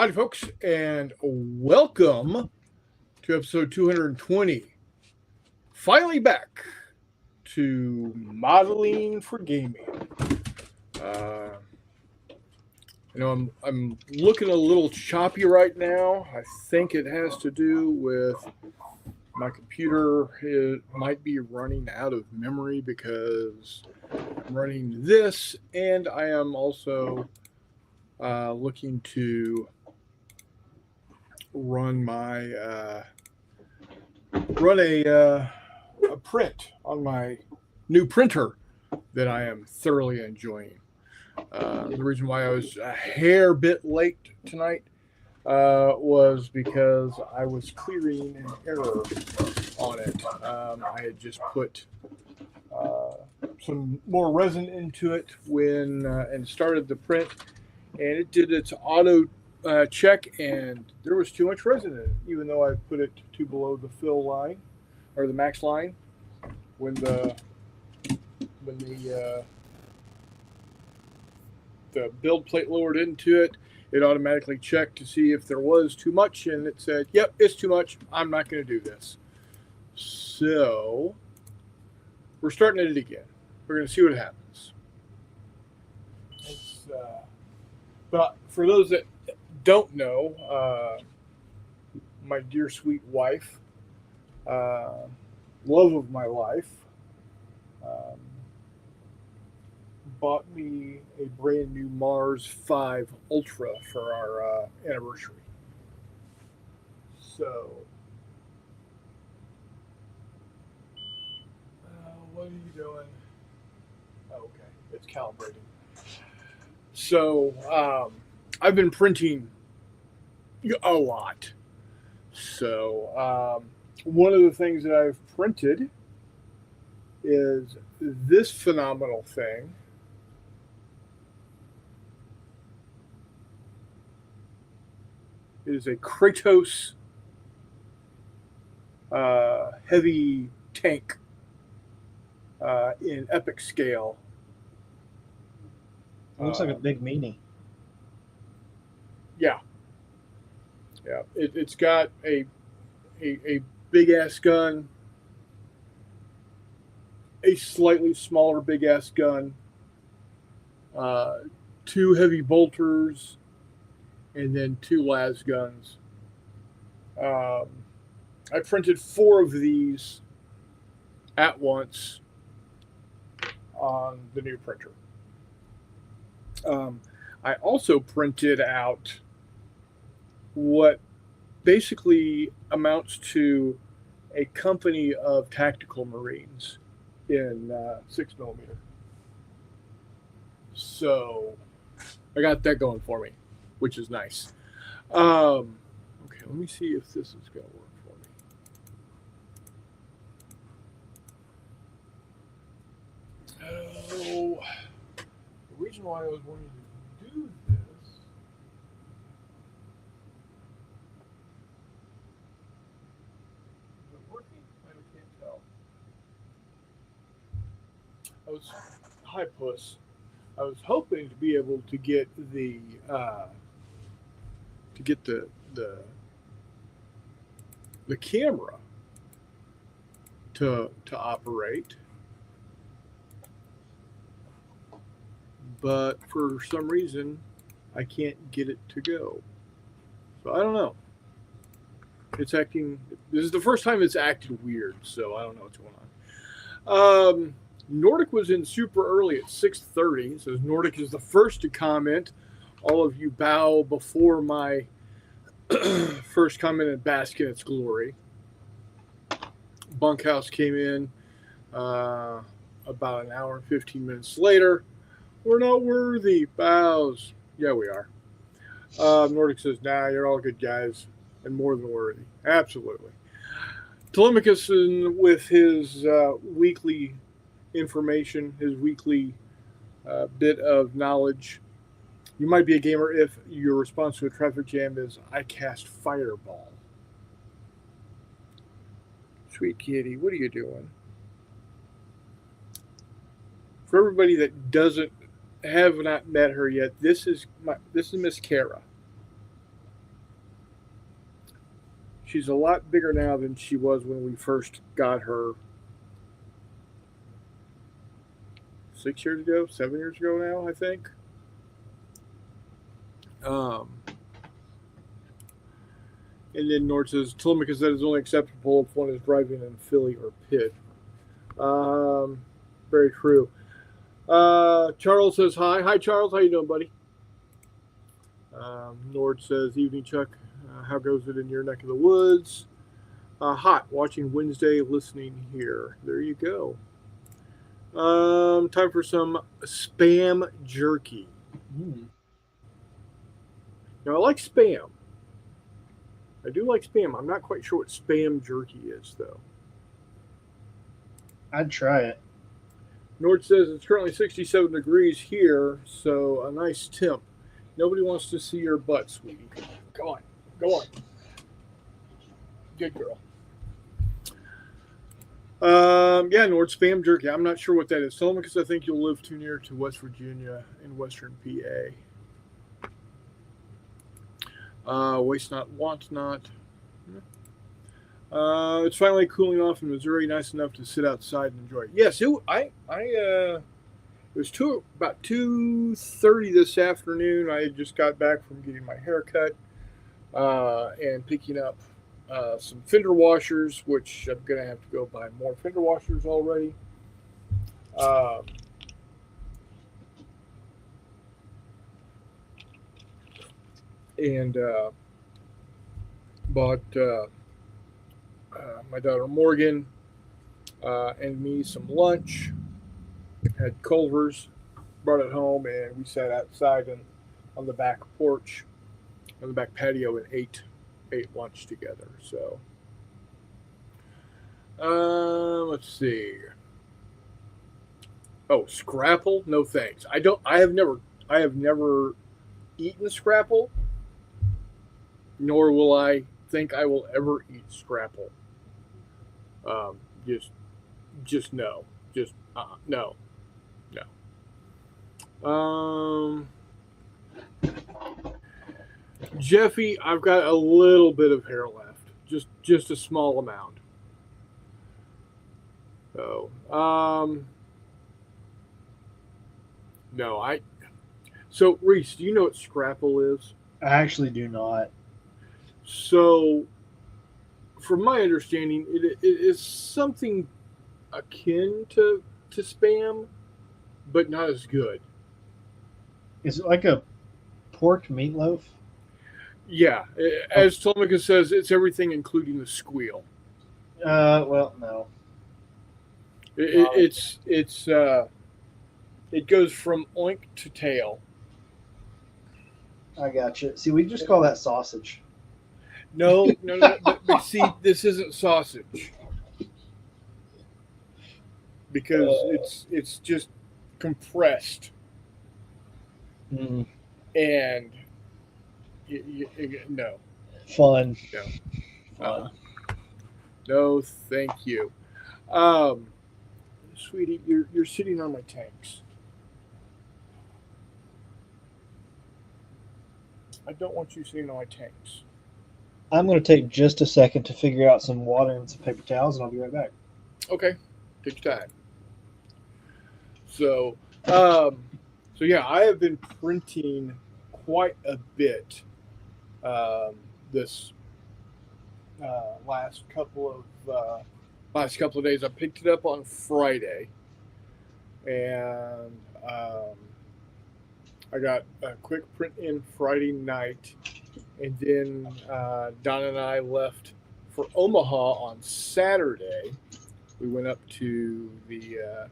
Howdy, folks, and welcome to episode 220. Finally back to modeling for gaming. Uh, I'm looking a little choppy right now. I think it has to do with my computer. It might be running out of memory because I'm running this, and I am also looking to run my a print on my new printer that I am thoroughly enjoying. The reason why I was a hair bit late tonight was because I was clearing an error on it. I had just put uh, some more resin into it when and started the print, and it did its auto check, and there was too much resin in it, even though I put it to below the fill line or the max line. When the build plate lowered into it, it automatically checked to see if there was too much, and it said, "Yep, it's too much. I'm not going to do this." So we're starting it again. We're going to see what happens. But for those that don't know, my dear sweet wife, love of my life, um, bought me a brand new Mars 5 Ultra for our anniversary. So, what are you doing? Oh, okay, it's calibrating. So, I've been printing a lot. So, one of the things that I've printed is this phenomenal thing. It is a Kratos heavy tank in epic scale. It looks like a big meanie. Yeah, yeah. It's got a big ass gun, a slightly smaller big ass gun, uh, two heavy bolters, and then two las guns. Um, I printed four of these at once on the new printer. Um, I also printed out what basically amounts to a company of tactical marines in 6 millimeter. So I got that going for me, which is nice. Okay, let me see if this is going to work for me. Oh, the reason why I was wanting to do this. Is it working? I can't tell. I was hi puss. I was hoping to be able to get uh, the the camera to operate, but for some reason I can't get it to go. So I don't know. It's acting. This is the first time it's acted weird, so I don't know what's going on. Nordic was in super early at 6:30. So Nordic is the first to comment. All of you bow before my first comment and bask in its glory. Bunkhouse came in about an hour and 15 minutes later. We're not worthy. Bows. Yeah, we are. Nordic says, nah, you're all good guys and more than worthy. Absolutely. Telemachus, with his weekly information, his weekly bit of knowledge. You might be a gamer if your response to a traffic jam is, I cast Fireball. Sweet kitty, what are you doing? For everybody that doesn't have not met her yet, this is Miss Kara. She's a lot bigger now than she was when we first got her 6 years ago, 7 years ago now, I think. Um, and then Nord says, Telemachus said it's only acceptable if one is driving in filly or pit. Very true. Charles says hi. Hi, Charles. How you doing, buddy? Nord says, evening, Chuck. How goes it in your neck of the woods? Hot. Watching Wednesday, listening here. There you go. Time for some spam jerky. Now, I like spam. I do like spam. I'm not quite sure what spam jerky is, though. I'd try it. Nord says it's currently 67 degrees here, so a nice temp. Nobody wants to see your butt, sweetie. Come on. Go on. Good girl. Yeah, Nord spam jerky. I'm not sure what that is. Tell me because I think you'll live too near to West Virginia and Western PA. Waste not, want not. It's finally cooling off in Missouri. Nice enough to sit outside and enjoy it. Yes, it was about 2:30 this afternoon. I had just got back from getting my hair cut and picking up some fender washers, which I'm gonna have to go buy more fender washers already. And bought my daughter Morgan and me some lunch. Had Culver's, brought it home, and we sat outside and on the back porch, on the back patio, and ate lunch together. So, let's see. Oh, Scrapple? No thanks. I don't. I have never eaten Scrapple, nor will I think I will ever eat Scrapple. Um, just no. Just no. Jeffy, I've got a little bit of hair left, just a small amount. So, no, So, Reese, do you know what Scrapple is? I actually do not. So, from my understanding, it is something akin to spam, but not as good. Is it like a pork meatloaf? Yeah, as Tolmika says, it's everything including the squeal. Well, no. It goes from oink to tail. I got you. See, we just call that sausage. No. But see, this isn't sausage because it's just compressed. Mm. And no. Fun. No. Fun. No, thank you. Sweetie, you're sitting on my tanks. I don't want you sitting on my tanks. I'm going to take just a second to figure out some water and some paper towels, and I'll be right back. Okay, take your time. So yeah, I have been printing quite a bit this last couple of days. I picked it up on Friday, and I got a quick print in Friday night, and then Don and I left for Omaha on Saturday. We went up to the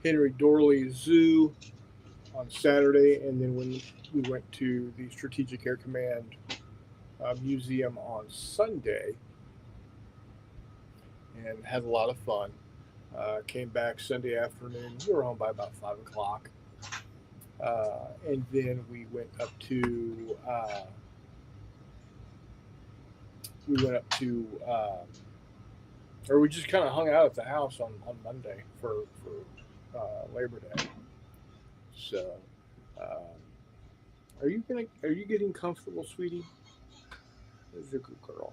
Henry Dorley Zoo on Saturday, and then when we went to the Strategic Air Command Museum on Sunday, and had a lot of fun. Came back Sunday afternoon. We were home by about 5 o'clock, and then we went up to or we just kind of hung out at the house on Monday for Labor Day. So, are you getting comfortable, sweetie? This is a good girl.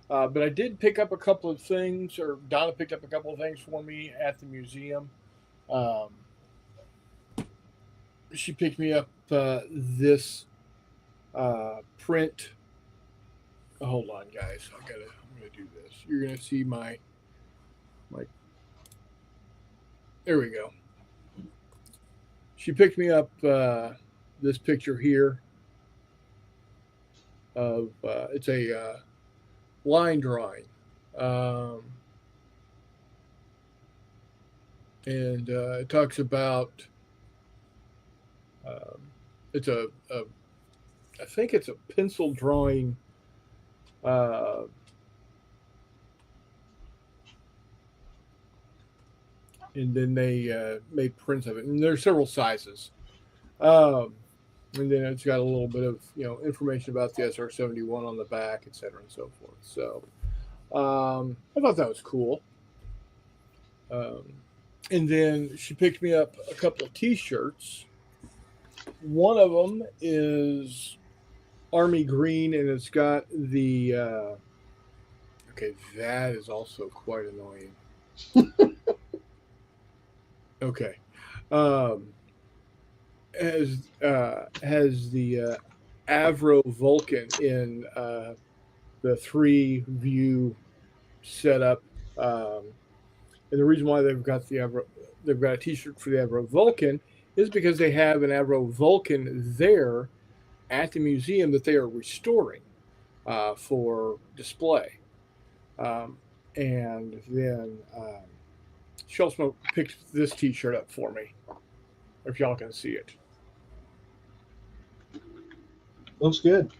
But I did pick up a couple of things, or Donna picked up a couple of things for me at the museum. Um, she picked me up this print. Hold on, guys. I'm gonna do this. You're gonna see my. There we go. She picked me up this picture here of it's a line drawing, and it talks about it's a I think it's a pencil drawing. And then they made prints of it, and there's several sizes. And then it's got a little bit of information about the SR-71 on the back, et cetera, and so forth. So I thought that was cool. And then she picked me up a couple of T-shirts. One of them is Army Green, and it's got the. Okay, that is also quite annoying. Okay. Has the Avro Vulcan in the 3-view setup, and the reason why they've got a T-shirt for the Avro Vulcan is because they have an Avro Vulcan there at the museum that they are restoring for display, and then. Shell Smoke picked this T-shirt up for me. If y'all can see it, Looks good.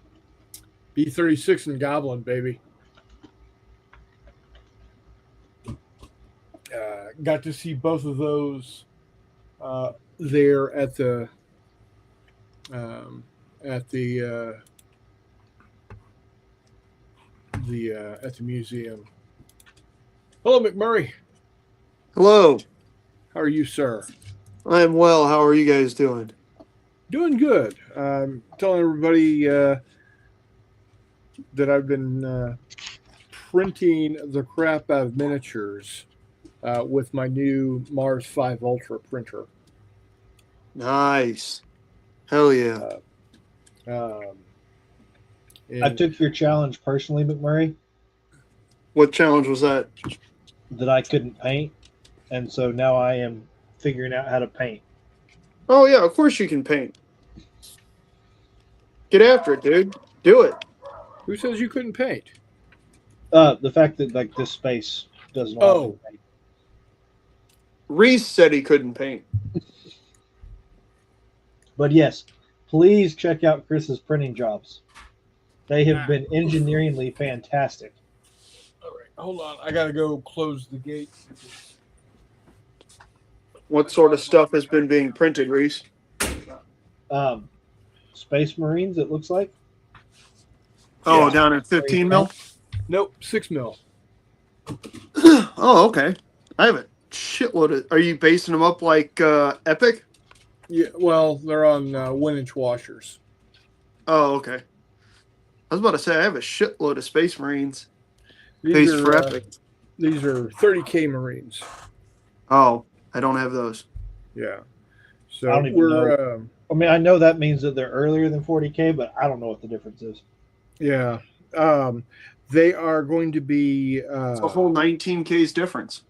B-36 and Goblin, baby. Got to see both of those there at the museum. Hello, McMurray. Hello. How are you, sir? I'm well. How are you guys doing? Doing good. Telling everybody that I've been printing the crap out of miniatures with my new Mars 5 Ultra printer. Nice. Hell yeah. I took your challenge personally, McMurray, What challenge was that? that I couldn't paint. And so now I am figuring out how to paint. Oh yeah, of course you can paint. Get after it, dude. Do it. Who says you couldn't paint? The fact that like this space doesn't allow me to paint. Reese said he couldn't paint. But yes, please check out Chris's printing jobs. They have been engineeringly fantastic. All right, hold on. I gotta go close the gate. What sort of stuff has been being printed, Reese? Space Marines, it looks like. Oh, Yeah. down at 15 mil? Nope, 6 mil. Oh, okay. I have a shitload of. Are you basing them up like Epic? Yeah, well, they're on 1-inch washers. Oh, okay. I was about to say I have a shitload of Space Marines These based are for Epic. these are 30K Marines. Oh, I don't have those. Yeah. I So don't even know. I mean, I know that means that they're earlier than 40K, but I don't know what the difference is. yeah. They are going to be. It's a whole 19K's difference.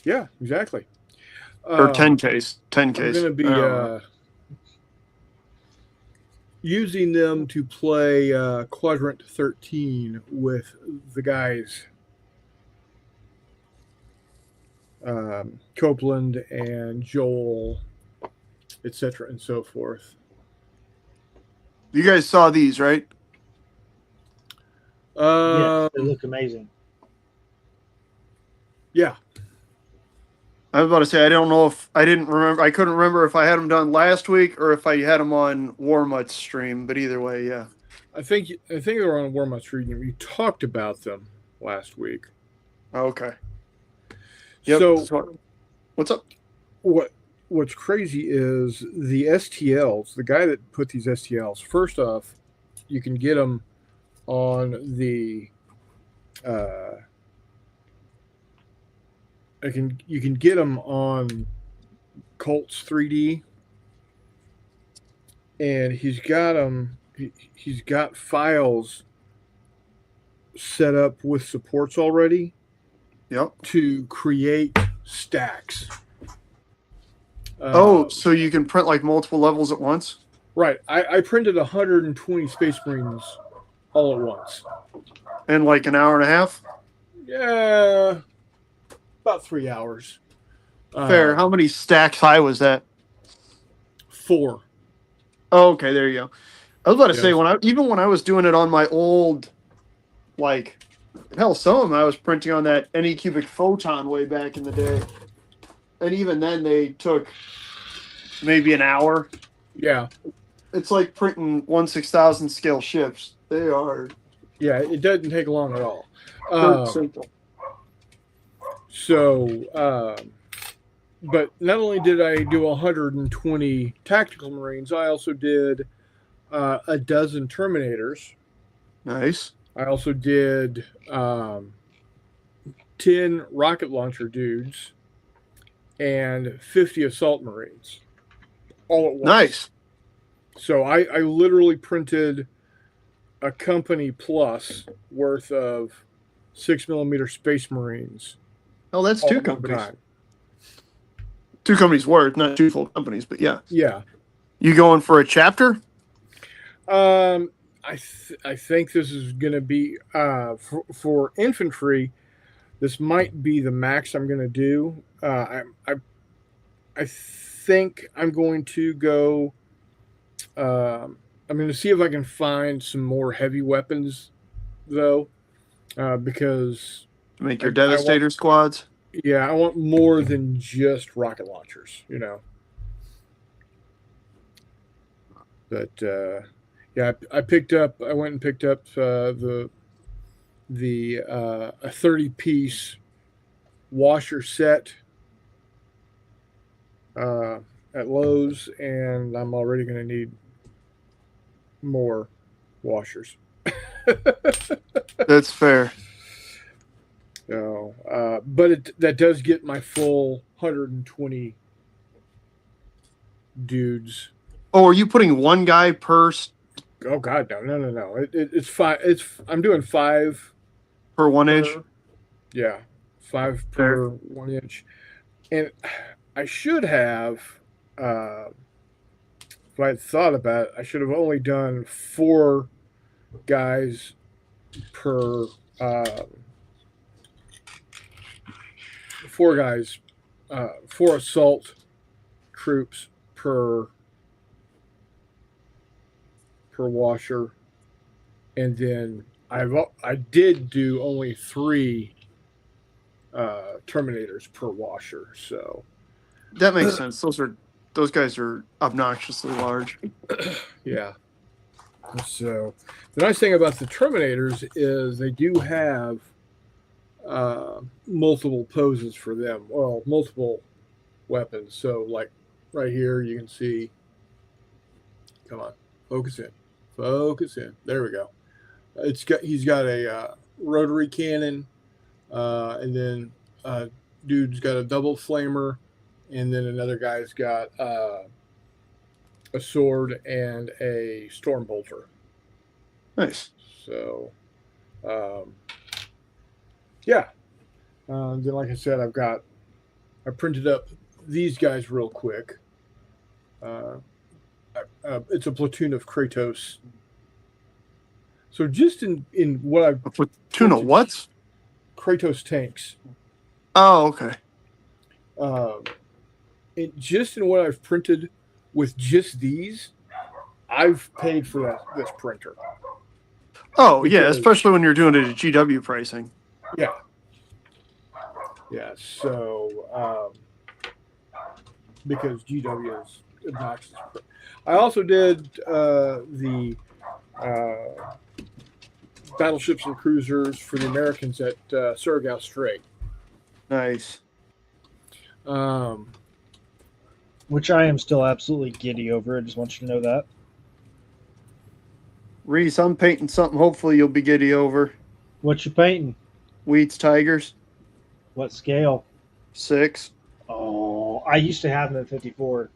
Yeah, exactly. Or 10K's. I'm 10K's. going to be using them to play Quadrant 13 with the guys. Copeland and Joel, etc., and so forth. You guys saw these, right? Yes, they look amazing. Yeah. I was about to say I don't know if I didn't remember. I couldn't remember if I had them done last week or if I had them on Warmutt's stream. But either way, yeah. I think they were on Warmouth Street. We talked about them last week. Okay. Yep. So what's up? What's crazy is the STLs. The guy that put these STLs. First off, you can get them on the you can get them on Colts 3D, and he's got them. He's got files set up with supports already Yep. to create stacks. So you can print like multiple levels at once? Right. I printed 120 Space Marines all at once. In like an hour and a half? Yeah, about 3 hours. Fair. How many stacks high was that? 4. Oh, okay, there you go. I was about to say, Yes. when I was doing it on my old, like, hell, some of them I was printing on that Anycubic Photon way back in the day. And even then they took maybe an hour. Yeah. It's like printing 1/6000 scale ships. They are Yeah, it doesn't take long at all. dirt simple. But not only did I do 120 tactical Marines, I also did a dozen Terminators. Nice. I also did 10 rocket launcher dudes and 50 assault Marines all at once. Nice. So I literally printed a company plus worth of 6mm Space Marines. Oh, that's all two at one companies. time. Two companies worth, not two full companies, but yeah. Yeah. You going for a chapter? I think this is going to be for infantry. This might be the max I'm going to do. I think I'm going to go. I'm going to see if I can find some more heavy weapons, though, because To make your Devastator squads? yeah, I want more than just rocket launchers, you know. But yeah, I went and picked up a 30-piece washer set at Lowe's, and I'm already going to need more washers. That's fair. So, but that does get my full 120 dudes. Oh, are you putting one guy per Oh God, no. It's 5. I'm doing 5 per 1 per, inch? Yeah, 5 Fair. per 1 inch, and I should have. If I had thought about it, I should have only done 4 guys per. 4 guys, 4 assault troops per washer, and then I did do only 3 Terminators per washer. So That makes sense. Those guys are obnoxiously large. yeah. So the nice thing about the Terminators is they do have multiple poses for them. Well, multiple weapons. So like right here, you can see. Come on, focus in. There we go. He's got a rotary cannon, and then dude's got a double flamer, and then another guy's got a sword and a storm bolter. Nice. So, yeah. Then, like I said, I printed up these guys real quick. It's a platoon of Kratos. So just in what I've A platoon of what? Kratos tanks. Oh, okay. Just in what I've printed with just these, I've paid for this printer. Oh, yeah, Because- especially when you're doing it at GW pricing. Yeah. Yeah. So because GW is obnoxious. I also did the battleships and cruisers for the Americans at Surigao Strait. Nice. Which I am still absolutely giddy over. I just want you to know that. Reese, I'm painting something hopefully you'll be giddy over. What you painting? Wheats Tigers, What scale? 6. Oh, I used to have them at 54.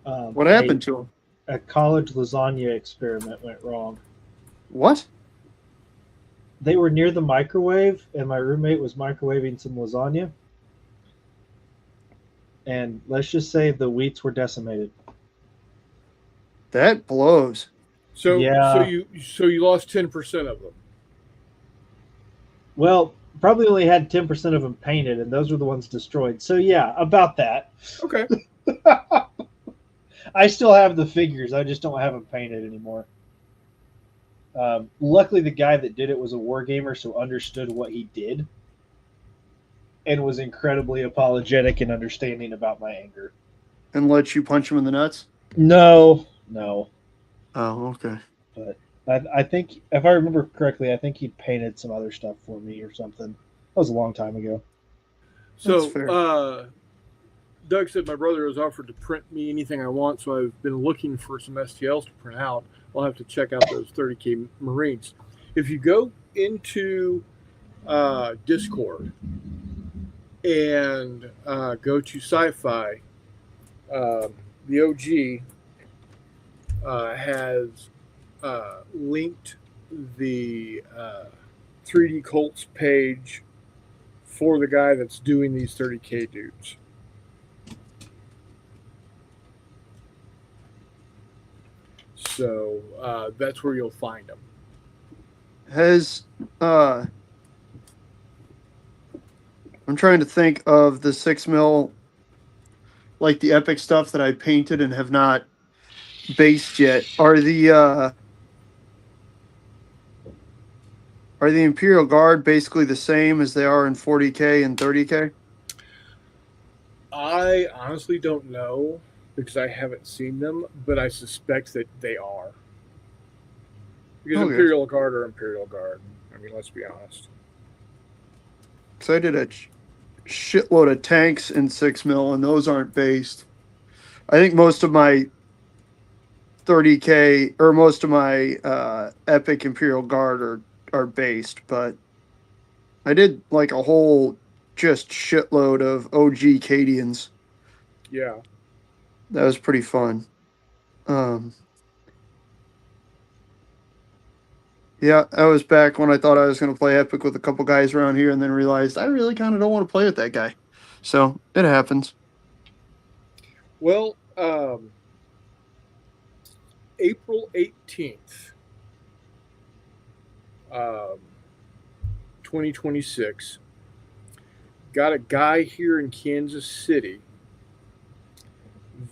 What happened to them? A college lasagna experiment went wrong. What? They were near the microwave, and my roommate was microwaving some lasagna. And let's just say the wheats were decimated. That blows. So Yeah. so you lost 10% of them. Well, probably only had 10% of them painted, and those were the ones destroyed. So yeah, about that. Okay. I still have the figures. I just don't have them painted anymore. Luckily, the guy that did it was a wargamer, so understood what he did, and was incredibly apologetic and understanding about my anger. And let you punch him in the nuts? No. Oh, okay. But I think, if I remember correctly, I think he painted some other stuff for me or something. That was a long time ago. So, That's fair. Doug said my brother has offered to print me anything I want, so I've been looking for some STLs to print out. I'll have to check out those 30K Marines. If you go into Discord and go to Sci-Fi, the OG has linked the 3D Colts page for the guy that's doing these 30K dudes. So that's where you'll find them. Has I'm trying to think of the 6 mil, like the epic stuff that I painted and have not based yet. Are the Imperial Guard basically the same as they are in 40K and 30K? I honestly don't know because I haven't seen them, but I suspect that they are. Because Okay. Imperial Guard are Imperial Guard. I mean, let's be honest. Because I did a shitload of tanks in 6 mil, and those aren't based. I think most of my 30K or most of my epic Imperial Guard are based, but I did like a whole just shitload of OG Cadians. Yeah. That was pretty fun. Yeah, that was back when I thought I was going to play Epic with a couple guys around here and then realized I really kind of don't want to play with that guy. So it happens. Well, April 18th, 2026, got a guy here in Kansas City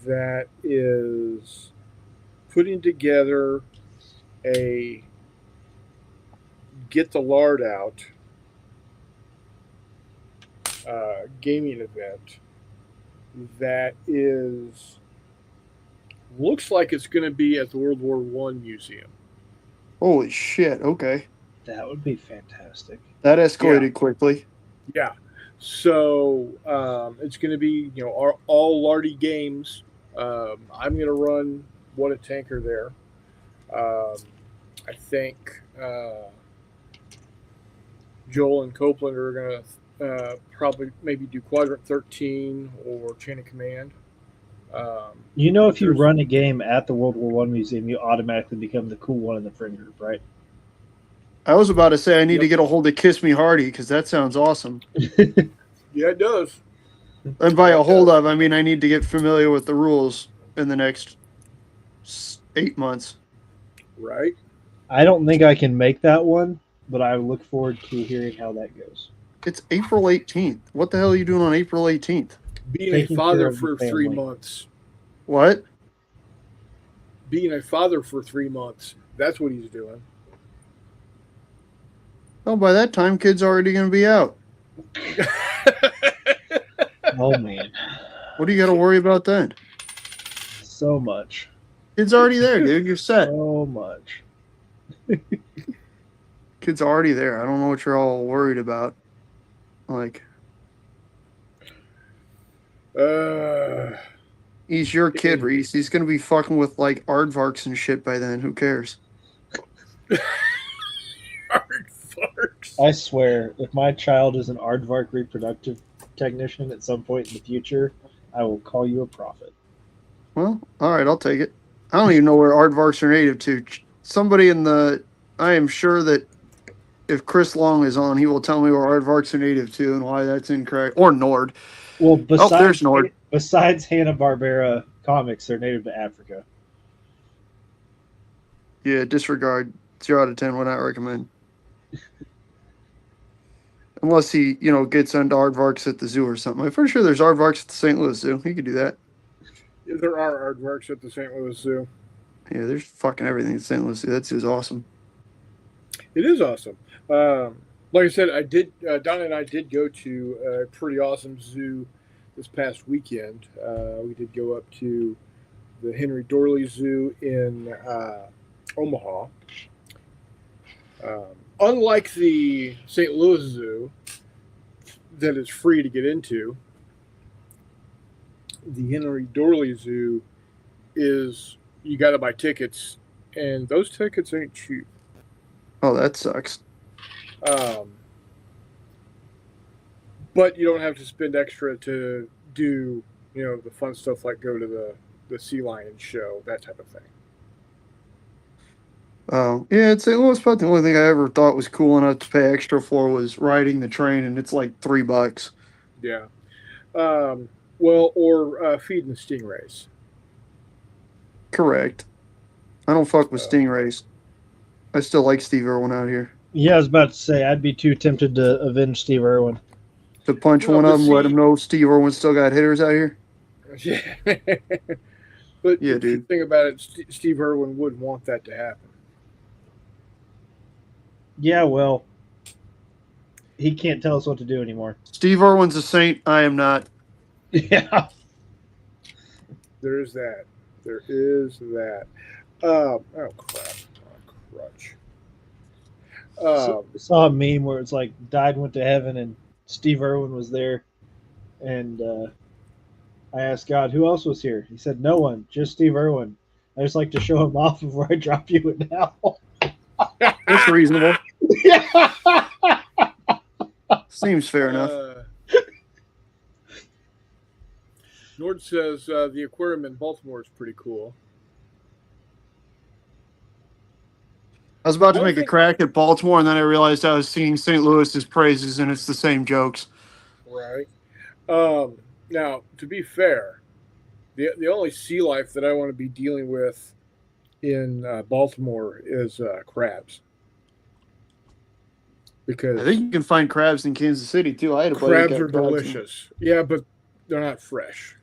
that is putting together a Get the Lard Out gaming event that looks like it's going to be at the World War I Museum. Holy shit, okay. That would be fantastic. That escalated quickly. Yeah. So it's going to be, all Lardy games. I'm going to run What a Tanker there. I think Joel and Copeland are going to probably maybe do Quadrant 13 or Chain of Command. If you run a game at the World War I Museum, you automatically become the cool one in the friend group, right? I was about to say I need Yep. to get a hold of Kiss Me Hardy because that sounds awesome. Yeah, it does. And by a hold of, I mean I need to get familiar with the rules in the next 8 months. Right. I don't think I can make that one, but I look forward to hearing how that goes. It's April 18th. What the hell are you doing on April 18th? Being Taking a father care of for the 3 family. months. What? Being a father for 3 months. That's what he's doing. Oh, by that time, kid's already going to be out. Oh man, What do you got to worry about then? so much, Kid's already there, dude. You're set. so much. Kid's already there. I don't know what you're all worried about. Like, he's your kid, Reese. He's going to be fucking with, like, aardvarks and shit by then. Who cares? aardvarks. I swear, if my child is an aardvark reproductive technician at some point in the future, I will call you a prophet. Well, all right, I'll take it. I don't even know where aardvarks are native to. Somebody in the, I am sure that if Chris Long is on, he will tell me where aardvarks are native to and why that's incorrect. Or Nord. Well, there's Nord. besides Hanna-Barbera comics, they're native to Africa. Yeah, disregard. 0 out of 10 would not recommend. Unless he, gets into aardvarks at the zoo or something. I'm pretty sure there's aardvarks at the St. Louis Zoo. He could do that. Yeah, there are aardvarks at the St. Louis Zoo. Yeah, there's fucking everything at St. Louis Zoo. That zoo's awesome. It is awesome. Like I said, Donna and I did go to a pretty awesome zoo this past weekend. We did go up to the Henry Dorley Zoo in Omaha. Unlike the St. Louis Zoo, that is free to get into, the Henry Dorley Zoo is you got to buy tickets, and those tickets ain't cheap. Oh, that sucks. But you don't have to spend extra to do, the fun stuff like go to the sea lion show, that type of thing. Yeah, at St. Louis, but the only thing I ever thought was cool enough to pay extra for was riding the train, and it's like $3. Yeah. Or feeding the stingrays. Correct. I don't fuck with stingrays. I still like Steve Irwin out here. Yeah, I was about to say, I'd be too tempted to avenge Steve Irwin. To punch one of them, let him know Steve Irwin still got hitters out here? Yeah. But yeah, the dude. thing about it, Steve Irwin wouldn't want that to happen. Yeah, well, he can't tell us what to do anymore. Steve Irwin's a saint. I am not. Yeah. There is that. Oh, crap. Crutch. Saw a meme where it's like died, went to heaven, and Steve Irwin was there. And I asked God, who else was here? He said, no one, just Steve Irwin. I just like to show him off before I drop you in hell. That's reasonable. Yeah. Seems fair enough. Nord says the aquarium in Baltimore is pretty cool. I was about to make a crack at Baltimore, and then I realized I was singing St. Louis's praises, and it's the same jokes. Right. Now, to be fair, the only sea life that I want to be dealing with in Baltimore is crabs. Because I think you can find crabs in Kansas City, too. I had a buddy crabs that are got crabs delicious. Yeah, but they're not fresh.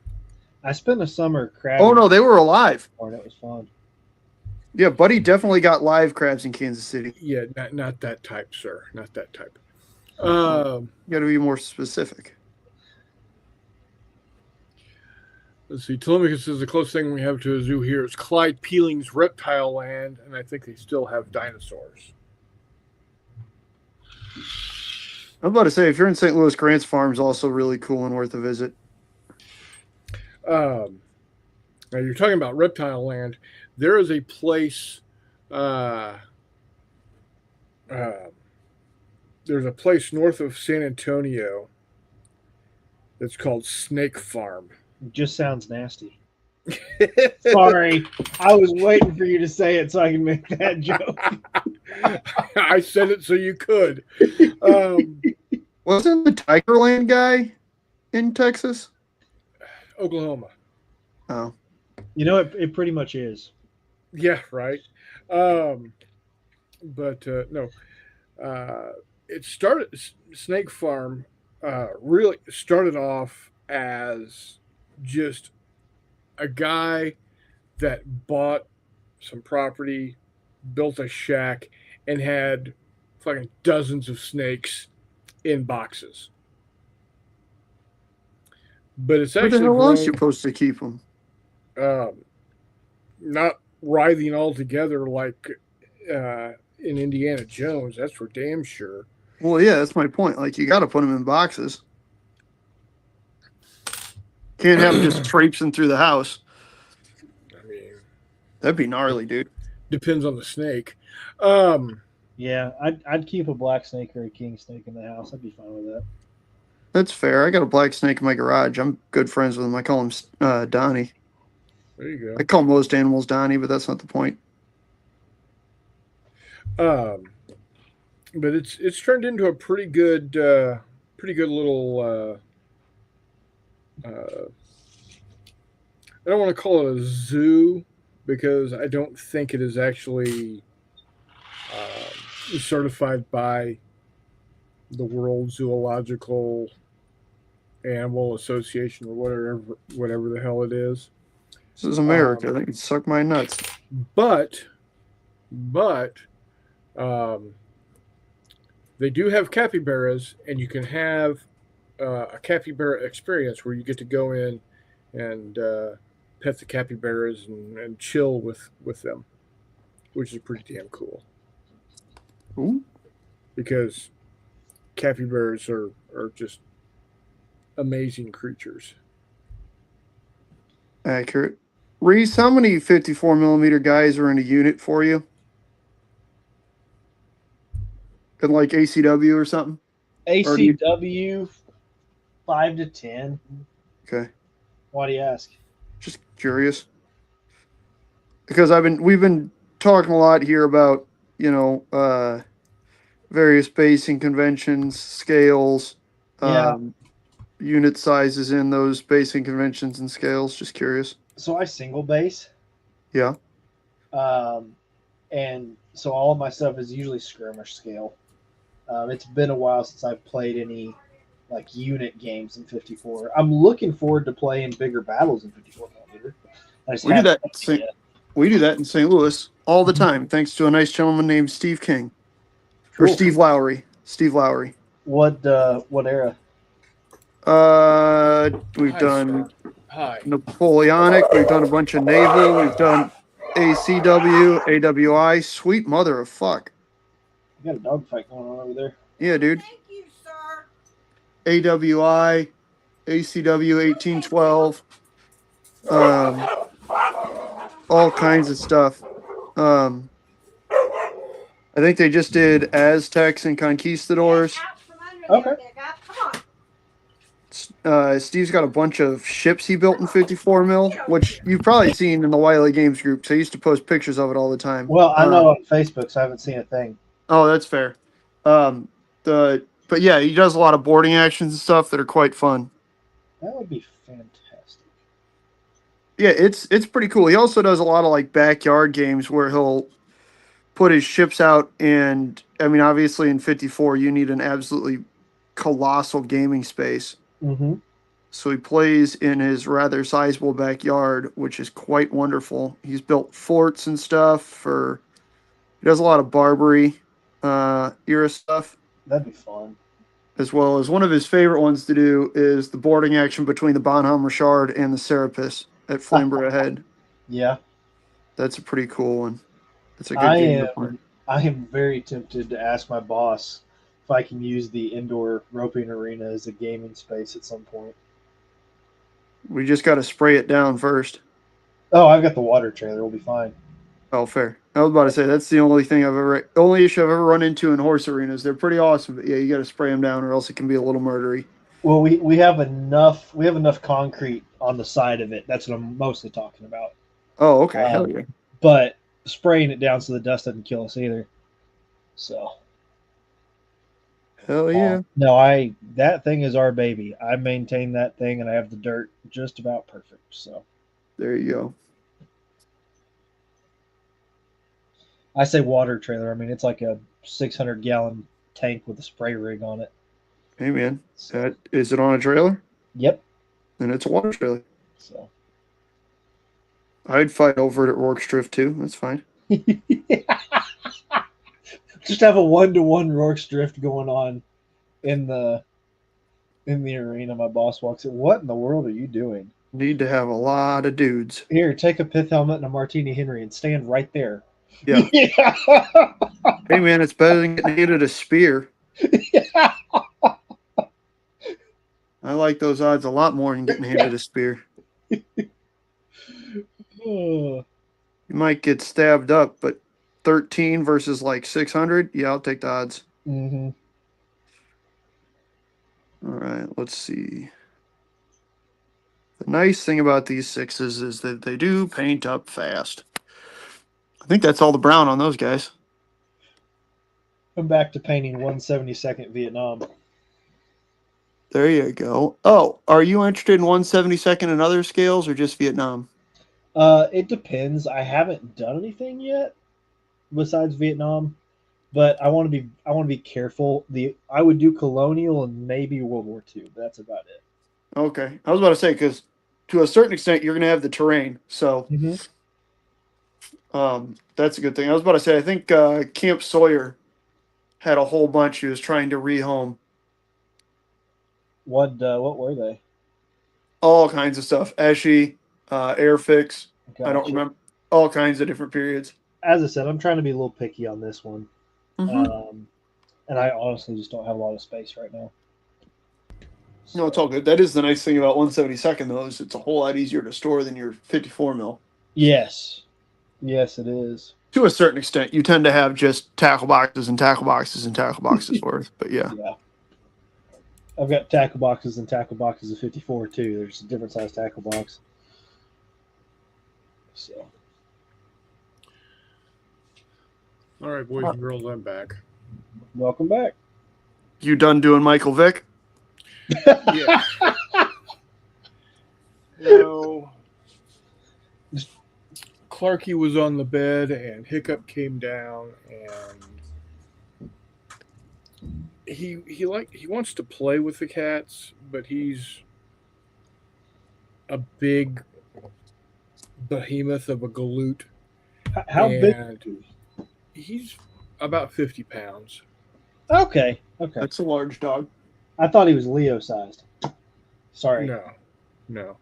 I spent a summer crabbing. Oh, no, they were alive. And it was fun. Yeah, Buddy definitely got live crabs in Kansas City. Yeah, not that type, sir. Not that type. You got to be more specific. Let's see. Telemachus says the closest thing we have to a zoo here is Clyde Peeling's Reptile Land, and I think they still have dinosaurs. I'm about to say, if you're in St. Louis, Grant's Farm is also really cool and worth a visit. Now you're talking about Reptile Land. There is a place. There's a place north of San Antonio that's called Snake Farm. It just sounds nasty. Sorry, I was waiting for you to say it so I can make that joke. I said it so you could. Wasn't the Tigerland guy in Texas? Oklahoma. Oh. You know, it pretty much is. Yeah, right. No. It started, Snake Farm really started off as just a guy that bought some property, built a shack, and had fucking dozens of snakes in boxes. But it's Where actually the hell else grown, you supposed to keep them? not writhing all together like in Indiana Jones. That's for damn sure. Well, yeah, that's my point. Like, you got to put them in boxes. Can't have them just traipsing through the house. I mean, That'd be gnarly, dude. depends on the snake. Now Yeah, I'd keep a black snake or a king snake in the house. I'd be fine with that. That's fair. I got a black snake in my garage. I'm good friends with him. I call him Donnie. There you I call most animals Donnie, but that's not the point. go. But it's turned into a pretty good little. I don't want to call it a zoo because I don't think it is actually certified by the World Zoological Animal Association or whatever the hell it is. This is America. Um, They can suck my nuts. but um, they do have capybaras, and you can have a capybara experience where you get to go in and pet the capybaras and chill with them, which is pretty damn cool Ooh. because capybaras are just amazing creatures. Accurate. Reese, how many 54 millimeter guys are in a unit for you? In like ACW or something? Or do you- ACW 5 to 10. Okay. Why do you ask? Just curious. Because we've been talking a lot here about, various basing conventions, scales, Yeah. unit sizes in those basing conventions and scales. Just curious. So I single base, Yeah. and so all of my stuff is usually skirmish scale. It's been a while since I've played any like unit games in 54. I'm looking forward to playing bigger battles in 54 millimeter. I just We do haven't that. done it yet. We do that in St. Louis all the time, thanks to a nice gentleman named Steve King or Cool. Steve Lowry. Steve Lowry. What era? We've Hi, done sir. Hi. Napoleonic. We've done a bunch of naval. We've done ACW, AWI. Sweet mother of fuck. You got a dogfight going on over there. Yeah, dude. Thank you, sir. AWI, ACW 1812. All kinds of stuff. I think they just did Aztecs and Conquistadors. Out from under Okay. there, big up. Come on. Steve's got a bunch of ships he built in 54 mil, which you've probably seen in the Wiley Games group. So I used to post pictures of it all the time. Well, I know on Facebook, so I haven't seen a thing. Oh, that's fair. But yeah, he does a lot of boarding actions and stuff that are quite fun. That would be fantastic. Yeah, it's pretty cool. He also does a lot of like backyard games where he'll put his ships out, and I mean, obviously in 54 you need an absolutely colossal gaming space. Mm-hmm. So he plays in his rather sizable backyard, which is quite wonderful. He's built forts and stuff he does a lot of Barbary era stuff, That'd be fun. as well as one of his favorite ones to do is the boarding action between the Bonhomme Richard and the Serapis at Flamborough Head. Yeah. That's a pretty cool one. It's a good I game to play. am very tempted to ask my boss if I can use the indoor roping arena as a gaming space at some point. We just got to spray it down first. Oh, I've got the water trailer. We'll be fine. Oh, fair. I was about to say that's the only issue I've ever run into in horse arenas. They're pretty awesome, but yeah, you got to spray them down, or else it can be a little murdery. Well, we have enough concrete on the side of it. That's what I'm mostly talking about. Oh, okay. Hell yeah. But spraying it down so the dust doesn't kill us either. So Hell yeah. no, that thing is our baby. I maintain that thing, and I have the dirt just about perfect. So There you go. I say water trailer. I mean, it's like a 600-gallon tank with a spray rig on it. Hey man, So, is it on a trailer? yep. Then it's a water trailer. So I'd fight over it at Rourke's Drift too. That's fine. just have a 1-to-1 Rourke's Drift going on in the arena. My boss walks in. What in the world are you doing? Need to have a lot of dudes. Here, take a pith helmet and a Martini Henry and stand right there. Yeah. Hey man, it's better than getting hit at a spear. I like those odds a lot more than getting hit at a spear. Oh, You might get stabbed up, but 13 versus like 600. Yeah, I'll take the odds. Mm-hmm. All right, let's see. The nice thing about these sixes is that they do paint up fast. I think that's all the brown on those guys. I'm back to painting 172nd Vietnam. There you go. Oh, are you interested in 172nd and other scales or just Vietnam? It depends. I haven't done anything yet besides Vietnam, but I want to be careful. I would do Colonial and maybe World War II. But that's about it. Okay. I was about to say, because to a certain extent, you're going to have the terrain. So Mm-hmm. that's a good thing. I was about to say, I think Camp Sawyer had a whole bunch he was trying to rehome. What were they? All kinds of stuff. Eshy, Airfix. I don't Gotcha. remember. All kinds of different periods. As I said, I'm trying to be a little picky on this one, Mm-hmm. and I honestly just don't have a lot of space right now. No, it's all good. That is the nice thing about 172nd, though, is it's a whole lot easier to store than your 54 mil. Yes, yes, it is. To a certain extent, you tend to have just tackle boxes and tackle boxes and tackle boxes worth. But yeah. Yeah. I've got tackle boxes and tackle boxes of 54 too. There's a different size tackle box. So All right, boys and girls, I'm back. welcome back. You done doing Michael Vick? Yeah. No. Clarky was on the bed, and Hiccup came down, and he wants to play with the cats, but he's a big behemoth of a galoot. How big? And he's about 50 pounds. Okay, okay. That's a large dog. I thought he was Leo sized. Sorry. No.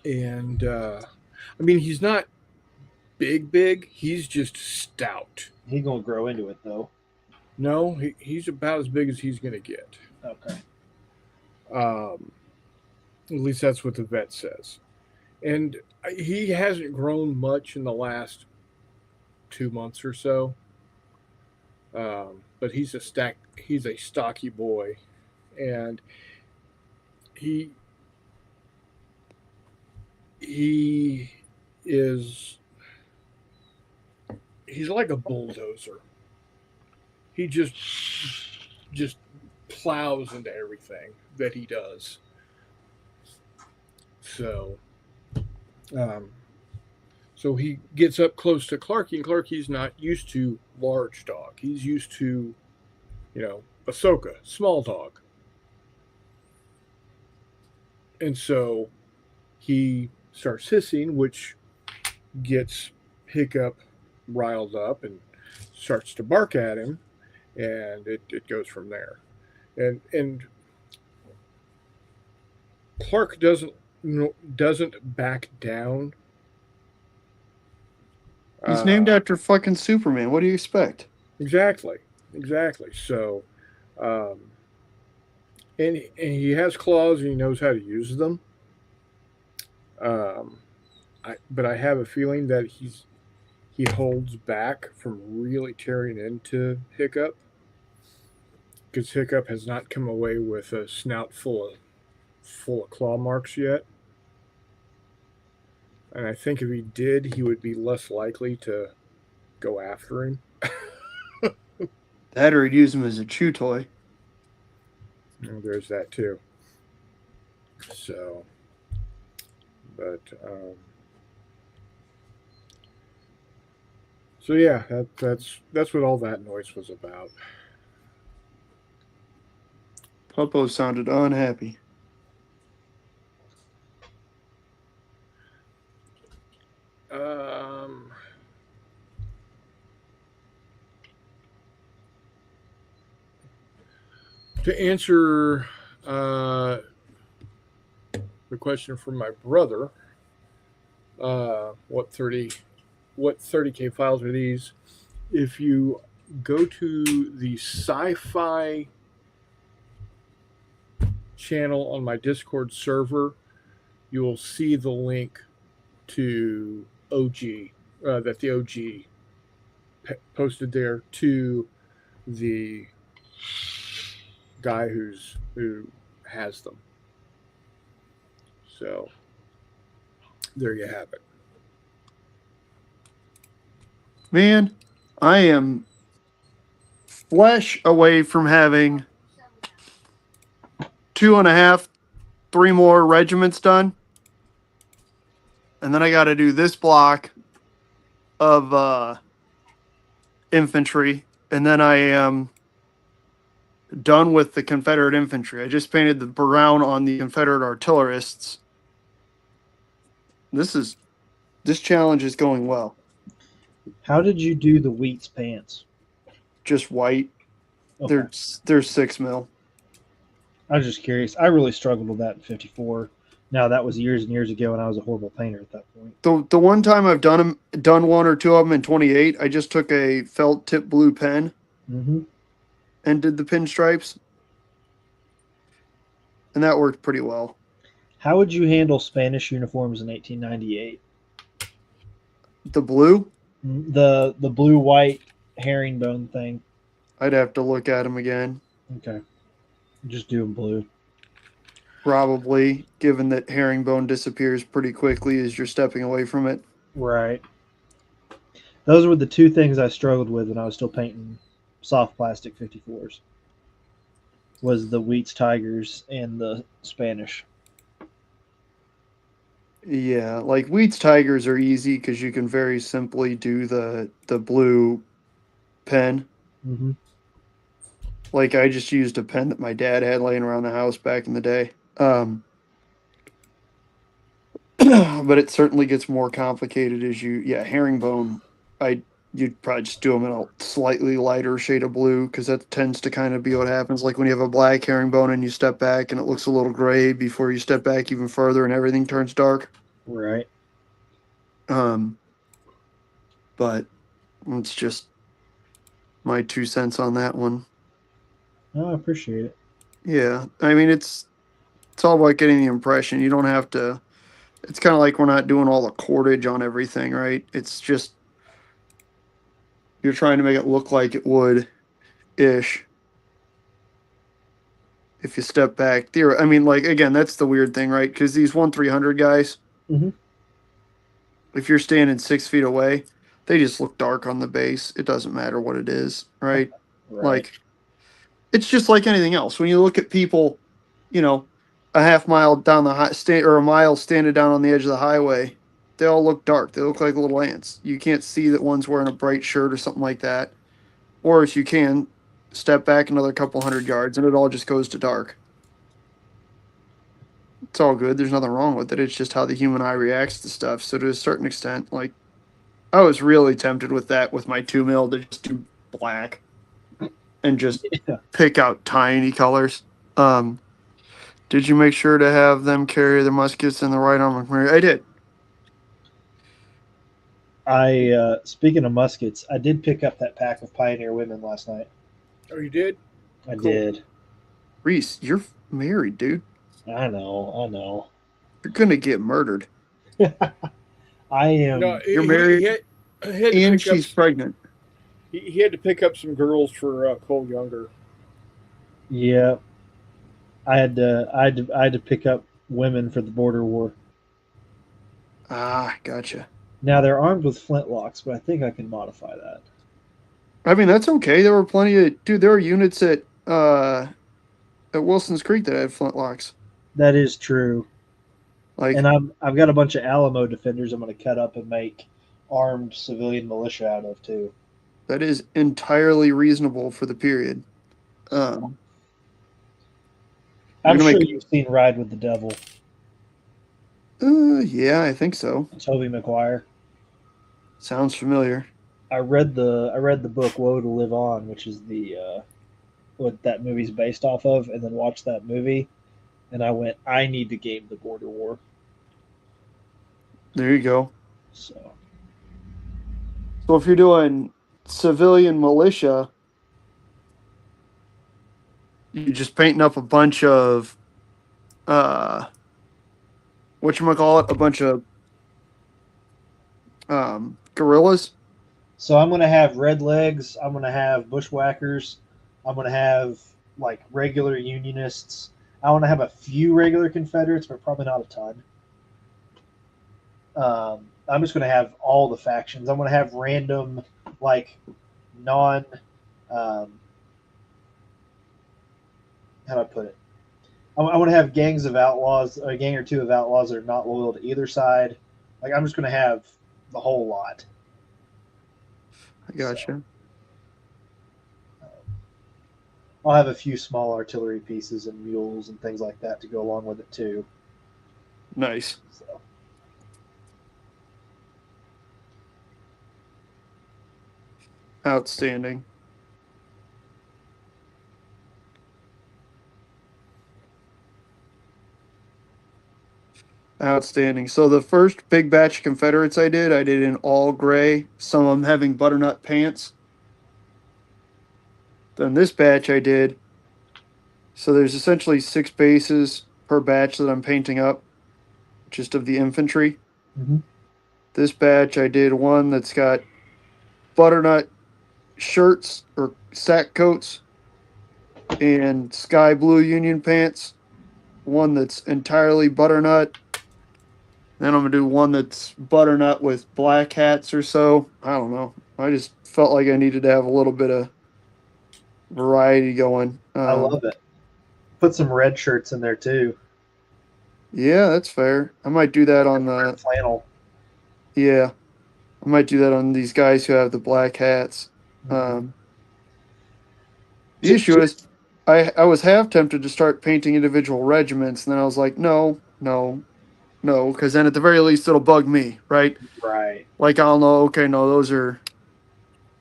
And I mean, he's not big. He's just stout. He's gonna grow into it though. No, he's about as big as he's going to get. Okay. At least that's what the vet says. And he hasn't grown much in the last 2 months or so. But he's a stocky boy, and he's like a bulldozer. He just plows into everything that he does. So he gets up close to Clarky, and Clarky's not used to large dog. He's used to, Ahsoka, small dog. And so he starts hissing, which gets Hiccup riled up and starts to bark at him, and it goes from there. And Clark doesn't back down. He's named after fucking Superman. What do you expect? Exactly. So, and he has claws and he knows how to use them. But I have a feeling that he holds back from really tearing into Hiccup, because Hiccup has not come away with a snout full of claw marks yet. And I think if he did, he would be less likely to go after him. That or he'd use him as a chew toy. There's that too. So, but so yeah, that's what all that noise was about. Puppo sounded unhappy. To answer the question from my brother, what 30K files are these? If you go to the sci-fi channel on my Discord server, you will see the link to OG that the OG posted there to the guy who has them. So there you have it. Man, I am flesh away from having 2.5, 3 more regiments done. And then I got to do this block of infantry. And then I am done with the Confederate infantry. I just painted the brown on the Confederate artillerists. This challenge is going well. How did you do the Wheat's pants? Just white. Okay. They're 6 mil. I was just curious. I really struggled with that in 54. Now that was years and years ago, and I was a horrible painter at that point. The one time I've done one or two of them in 28, I just took a felt tip blue pen Mm-hmm. and did the pinstripes, and that worked pretty well. How would you handle Spanish uniforms in 1898? The blue, The blue white herringbone thing. I'd have to look at them again, Okay, just do them blue. probably, given that herringbone disappears pretty quickly as you're stepping away from it. Right. Those were the two things I struggled with when I was still painting soft plastic 54s. Was the Wheat's Tigers and the Spanish. Yeah, like Wheat's Tigers are easy because you can very simply do the blue pen. Mm-hmm. Like I just used a pen that my dad had laying around the house back in the day. But it certainly gets more complicated as herringbone. You'd probably just do them in a slightly lighter shade of blue because that tends to kind of be what happens. Like when you have a black herringbone and you step back and it looks a little gray before you step back even further and everything turns dark. Right. But it's just my 2 cents on that one. Oh, I appreciate it. Yeah, I mean it's all about getting the impression. You don't have to. It's kind of like we're not doing all the cordage on everything, right? It's just you're trying to make it look like it would, ish. If you step back, I mean, like again, that's the weird thing, right? Because these 1-300 guys, Mhm. if you're standing 6 feet away, they just look dark on the base. It doesn't matter what it is, right? Right. Like it's just like anything else. When you look at people, a half mile down or a mile standing down on the edge of the highway, they all look dark. They look like little ants. You can't see that one's wearing a bright shirt or something like that. Or if you can, step back another couple hundred yards and it all just goes to dark. It's all good. There's nothing wrong with it. It's just how the human eye reacts to stuff. So to a certain extent, like I was really tempted with that with my 2 mil to just do black and just Yeah. pick out tiny colors. Did you make sure to have them carry their muskets in the right arm? I did. Speaking of muskets, I did pick up that pack of Pioneer Women last night. Oh, you did? I Cool. did. Reese, you're married, dude. I know. You're gonna get murdered. I am. No, You're married, He had to and pick up- she's pregnant. he had to pick up some girls for Cole Younger. Yeah. I had to pick up women for the border war. Ah, gotcha. Now they're armed with flintlocks, but I think I can modify that. I mean, that's okay. There were plenty of there were units at Wilson's Creek that had flintlocks. That is true. Like, And I've got a bunch of Alamo defenders I'm going to cut up and make armed civilian militia out of too. that is entirely reasonable for the period. I'm You're gonna sure make- you've seen Ride with the Devil, Yeah, I think so. Tobey Maguire. Sounds familiar. I read the book Woe to Live On, which is the what that movie's based off of, and then watched that movie, and I went, I need to game the border war. There you go. So So if you're doing civilian militia, you're just painting up a bunch of whatchamacallit, a bunch of Guerrillas. So I'm going to have red legs. I'm going to have bushwhackers. I'm going to have like regular Unionists. I want to have a few regular Confederates, but probably not a ton. I'm just going to have all the factions. I'm going to have random, like, non. How do I put it? I want to have gangs of outlaws, a gang or two of outlaws that are not loyal to either side. Like, I'm just going to have the whole lot. I gotcha. I'll have a few small artillery pieces and mules and things like that to go along with it too. Nice. So. Outstanding. Outstanding. So the first big batch of Confederates I did in all gray, some of them having butternut pants. Then this batch I did, so there's essentially 6 bases per batch that I'm painting up, just of the infantry. Mm-hmm. This batch I did one that's got butternut shirts or sack coats and sky blue Union pants. One that's entirely butternut. Then I'm gonna do one that's butternut with black hats or so. I don't know. I just felt like I needed to have a little bit of variety going. I love it. Put some red shirts in there too. Yeah, that's fair. I might do that on the flannel. Yeah, I might do that on these guys who have the black hats. The issue is, I was half tempted to start painting individual regiments, and then I was like, no, because then at the very least it'll bug me, right? Right. Like I'll know, okay, no, those are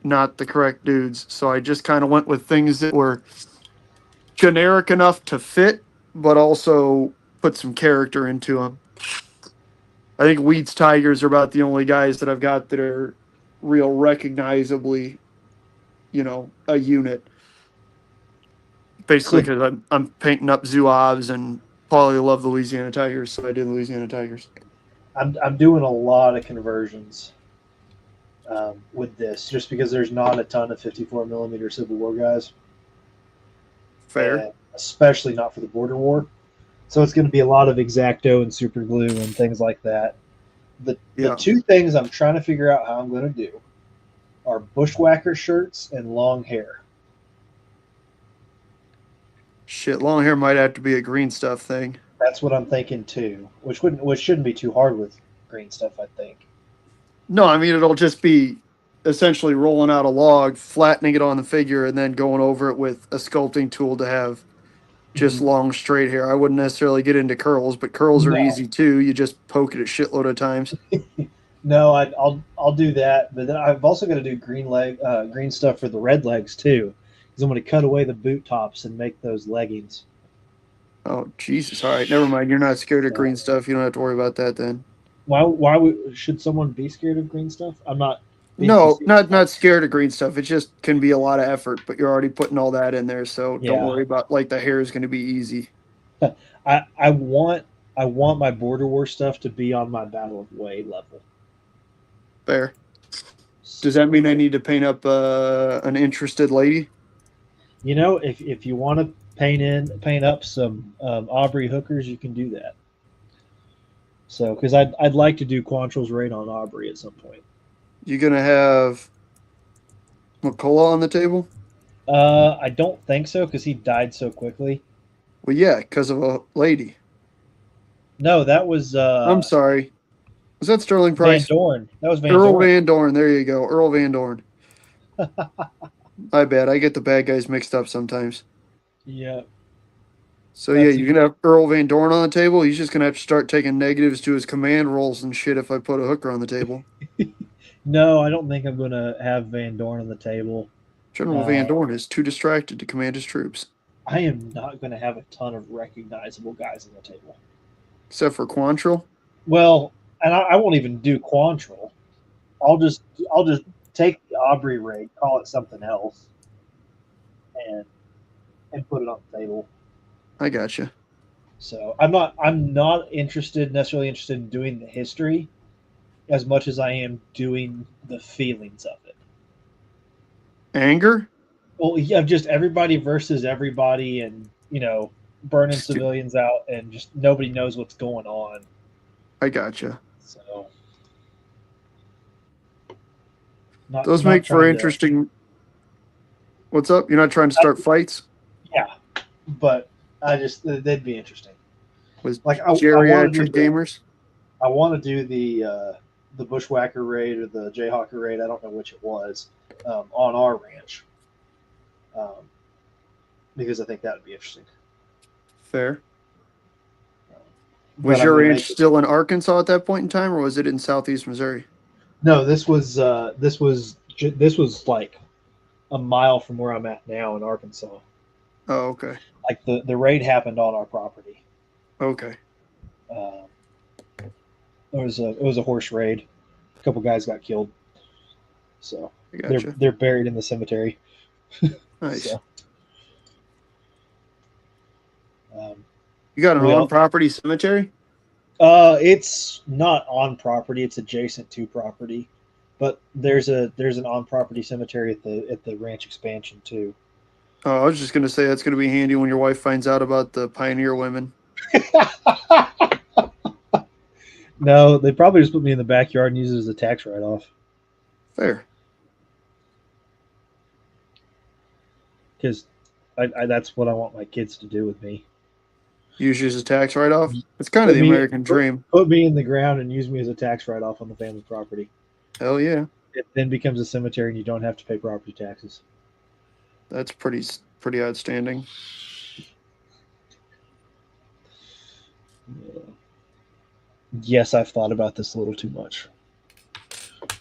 not the correct dudes. So I just kind of went with things that were generic enough to fit, but also put some character into them. I think Wheat's Tigers are about the only guys that I've got that are real recognizably, a unit. Basically, because I'm painting up Zouaves and Paulie love the Louisiana Tigers, so I did Louisiana Tigers. I'm doing a lot of conversions with this, just because there's not a ton of 54 millimeter Civil War guys. Fair. Especially not for the Border War. So it's going to be a lot of X-Acto and super glue and things like that. The 2 things I'm trying to figure out how I'm going to do are bushwhacker shirts and long hair. Shit, long hair might have to be a green stuff thing. That's what I'm thinking too, which shouldn't be too hard with green stuff, I think. No, I mean it'll just be essentially rolling out a log, flattening it on the figure, and then going over it with a sculpting tool to have just long straight hair. I wouldn't necessarily get into curls, but curls are easy too. You just poke it a shitload of times. No, I'll do that, but then I've also got to do green stuff for the red legs too, because I'm going to cut away the boot tops and make those leggings. Oh Jesus! All right, never mind. You're not scared of green stuff. You don't have to worry about that then. Why should someone be scared of green stuff? I'm not. No, not scared of green stuff. It just can be a lot of effort, but you're already putting all that in there, so don't worry about like the hair is going to be easy. I want my Border War stuff to be on my Battle of Way level. Fair. Does that mean I need to paint up an interested lady? If you want to paint up some Aubrey hookers, you can do that. So, because I'd like to do Quantrill's raid on Aubrey at some point. You gonna have McCullough on the table? I don't think so, because he died so quickly. Well, yeah, because of a lady. No, that was. I'm sorry. Was that Sterling Price? Van Dorn. That was Earl Van Dorn. There you go. Earl Van Dorn. My bad. I get the bad guys mixed up sometimes. Yeah. So yeah, you're gonna have Earl Van Dorn on the table. He's just gonna have to start taking negatives to his command rolls and shit if I put a hooker on the table. No, I don't think I'm gonna have Van Dorn on the table. General Van Dorn is too distracted to command his troops. I am not gonna have a ton of recognizable guys on the table, except for Quantrill. Well, and I won't even do Quantrill. I'll just take the Aubrey raid, call it something else, and put it on the table. I gotcha. So I'm not necessarily interested in doing the history. as much as I am doing the feelings of it. Anger? Well, yeah, just everybody versus everybody, and burning civilians out, and just nobody knows what's going on. I gotcha. So, Those not make for trying to, interesting. What's up? You're not trying to start fights yeah, but they'd be interesting. with Like I want to geriatric do gamers? I want to do the bushwhacker raid or the jayhawker raid. I don't know which it was on our ranch, because I think that would be interesting. Fair. But Was I your mean, ranch still in Arkansas at that point in time, or was it in southeast Missouri? no, this was like a mile from where I'm at now in Arkansas. Oh, okay. Like the raid happened on our property. Okay. Um, it was a horse raid. A couple guys got killed, so I gotcha. they're buried in the cemetery. Nice. So, um, You got an we all- on-property cemetery? it's not on property; it's adjacent to property. But there's an on property cemetery at the ranch expansion too. Oh, I was just gonna say that's gonna be handy when your wife finds out about the pioneer women. No, they probably just put me in the backyard and use it as a tax write off. Fair. Because that's what I want my kids to do with me. Use you as a tax write-off. It's kind of the American dream. Put me in the ground and use me as a tax write off on the family property. Hell yeah, It then becomes a cemetery and you don't have to pay property taxes. that's pretty outstanding. Yes, I've thought about this a little too much.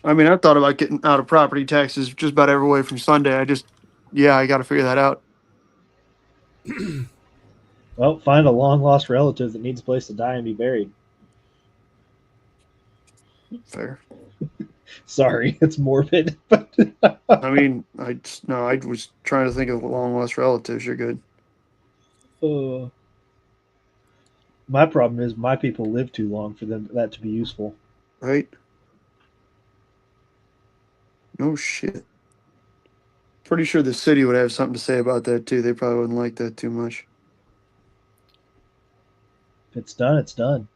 I mean, I've thought about getting out of property taxes just about every way from Sunday. I got to figure that out. Well, find a long lost relative that needs a place to die and be buried. Fair. Sorry, it's morbid, but I mean, I was trying to think of long lost relatives. You're good. My problem is my people live too long for that to be useful. Right? No shit. Pretty sure the city would have something to say about that too. They probably wouldn't like that too much. If it's done, it's done.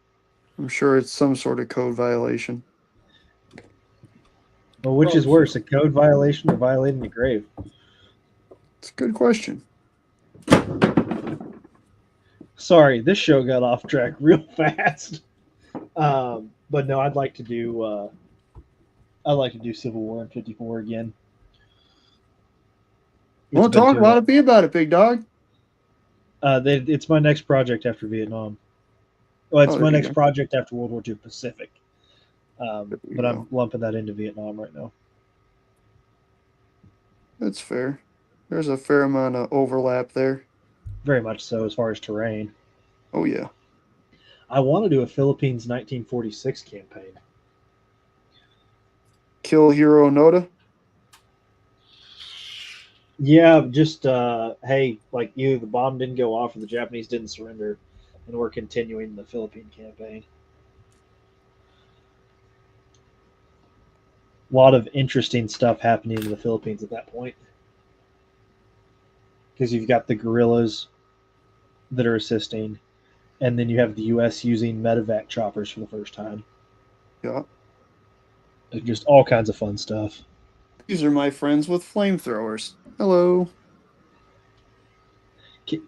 I'm sure it's some sort of code violation. Well, which is worse, a code violation or violating a grave? It's a good question. Sorry, this show got off track real fast. But no, I'd like to do Civil War in '54 again. Well, talk about it. Be about it, big dog. It's my next project after Vietnam. Well, it's Oh, my there you next go. project after World War II Pacific. There you But I'm go. lumping that into Vietnam right now. That's fair. There's a fair amount of overlap there. Very much so as far as terrain. Oh yeah. I want to do a Philippines 1946 campaign. Kill Hiro Onoda. Yeah, just hey, like the bomb didn't go off, or the Japanese didn't surrender, and we're continuing the Philippine campaign. A lot of interesting stuff happening in the Philippines at that point, because you've got the guerrillas that are assisting, and then you have the U.S. using medevac choppers for the first time. Yeah. Just all kinds of fun stuff. These are my friends with flamethrowers. Hello.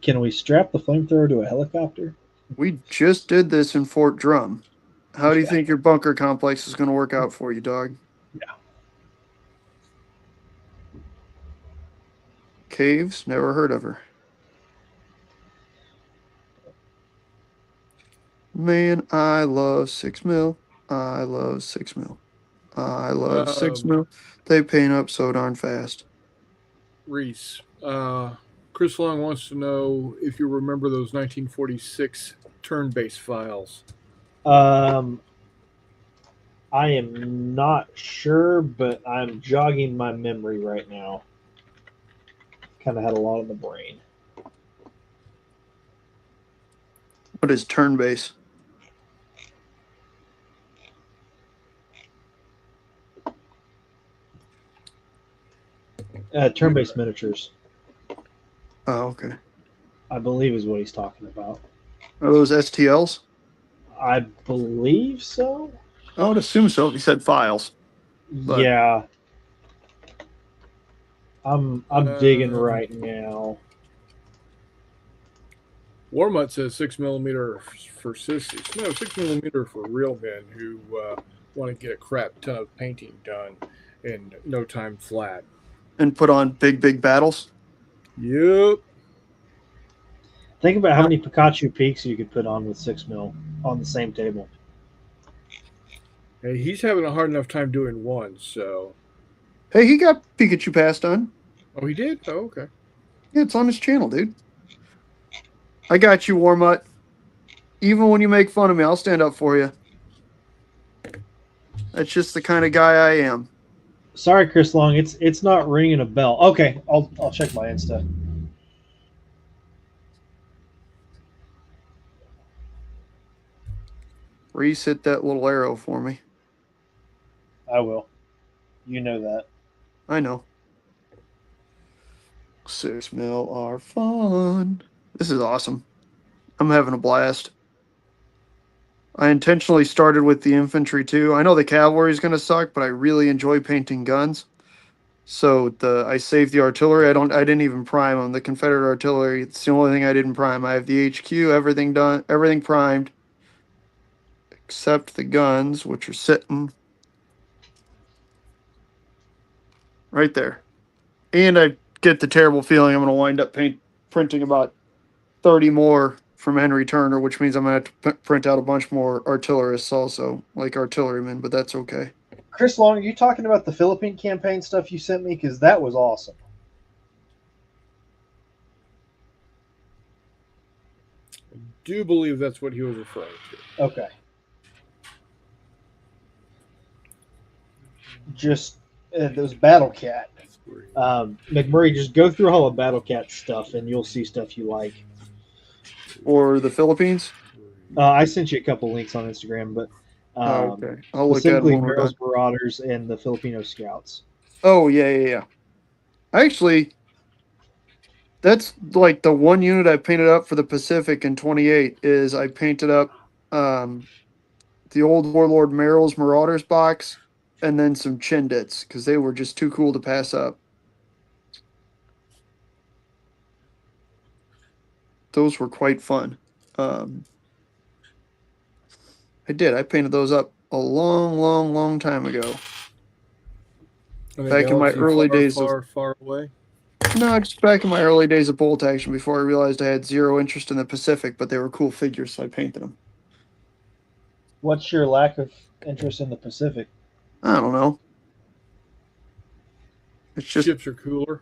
Can we strap the flamethrower to a helicopter? We just did this in Fort Drum. How do you think your bunker complex is going to work out for you, dog? Yeah. Caves? Never heard of her. Man, I love 6 mil. I love 6 mil. I love 6 mil. They paint up so darn fast. Reese, Chris Long wants to know if you remember those 1946 turn-based files. I am not sure, but I'm jogging my memory right now. Kind of had a lot in the brain. What is turn base? Turn-based miniatures, Oh, okay. I believe, is what he's talking about. Are those STLs? I believe so. I would assume so if he said files. But- Yeah. I'm digging Uh, right now. Warmutt says 6mm for sissies. No, 6mm for real men who want to get a crap ton of painting done in no time flat. And put on big battles. Yep. Think about how many Pikachu peaks you could put on with 6mm on the same table. Hey, he's having a hard enough time doing one, so. Hey, he got Pikachu Pass done. Oh, he did? Oh, okay. Yeah, it's on his channel, dude. I got you, Warmutt. Even when you make fun of me, I'll stand up for you. That's just the kind of guy I am. Sorry, Chris Long, it's not ringing a bell. Okay, I'll check my Insta. Reset that little arrow for me. I will. You know that. I know. 6mm are fun. This is awesome. I'm having a blast. I intentionally started with the infantry too. I know the cavalry is going to suck, but I really enjoy painting guns. So I saved the artillery. I didn't even prime them. The Confederate artillery, it's the only thing I didn't prime. I have the HQ, everything done, everything primed, except the guns, which are sitting right there. And I get the terrible feeling I'm going to wind up printing about 30 more from Henry Turner, which means I'm going to have to print out a bunch more artillerists also, like artillerymen, but that's okay. Chris Long, are you talking about the Philippine campaign stuff you sent me? Because that was awesome. I do believe that's what he was referring to. Okay. Just those Battle Cat. McMurray, just go through all the Battle Cat stuff, and you'll see stuff you like. Or the Philippines? I sent you a couple links on Instagram, but Okay. I'll look at it specifically when we're done. Merrill's Marauders and the Filipino Scouts. Oh, yeah. Actually, that's like the one unit I painted up for the Pacific in 28 is I painted up the old Warlord Merrill's Marauders box and then some Chindits because they were just too cool to pass up. Those were quite fun. I painted those up a long time ago. And the Back in my galaxy early days of- far away. No, just back in my early days of bolt action before I realized I had zero interest in the Pacific, but they were cool figures, so I painted them. What's your lack of interest in the Pacific? I don't know. It's just, Ships are cooler.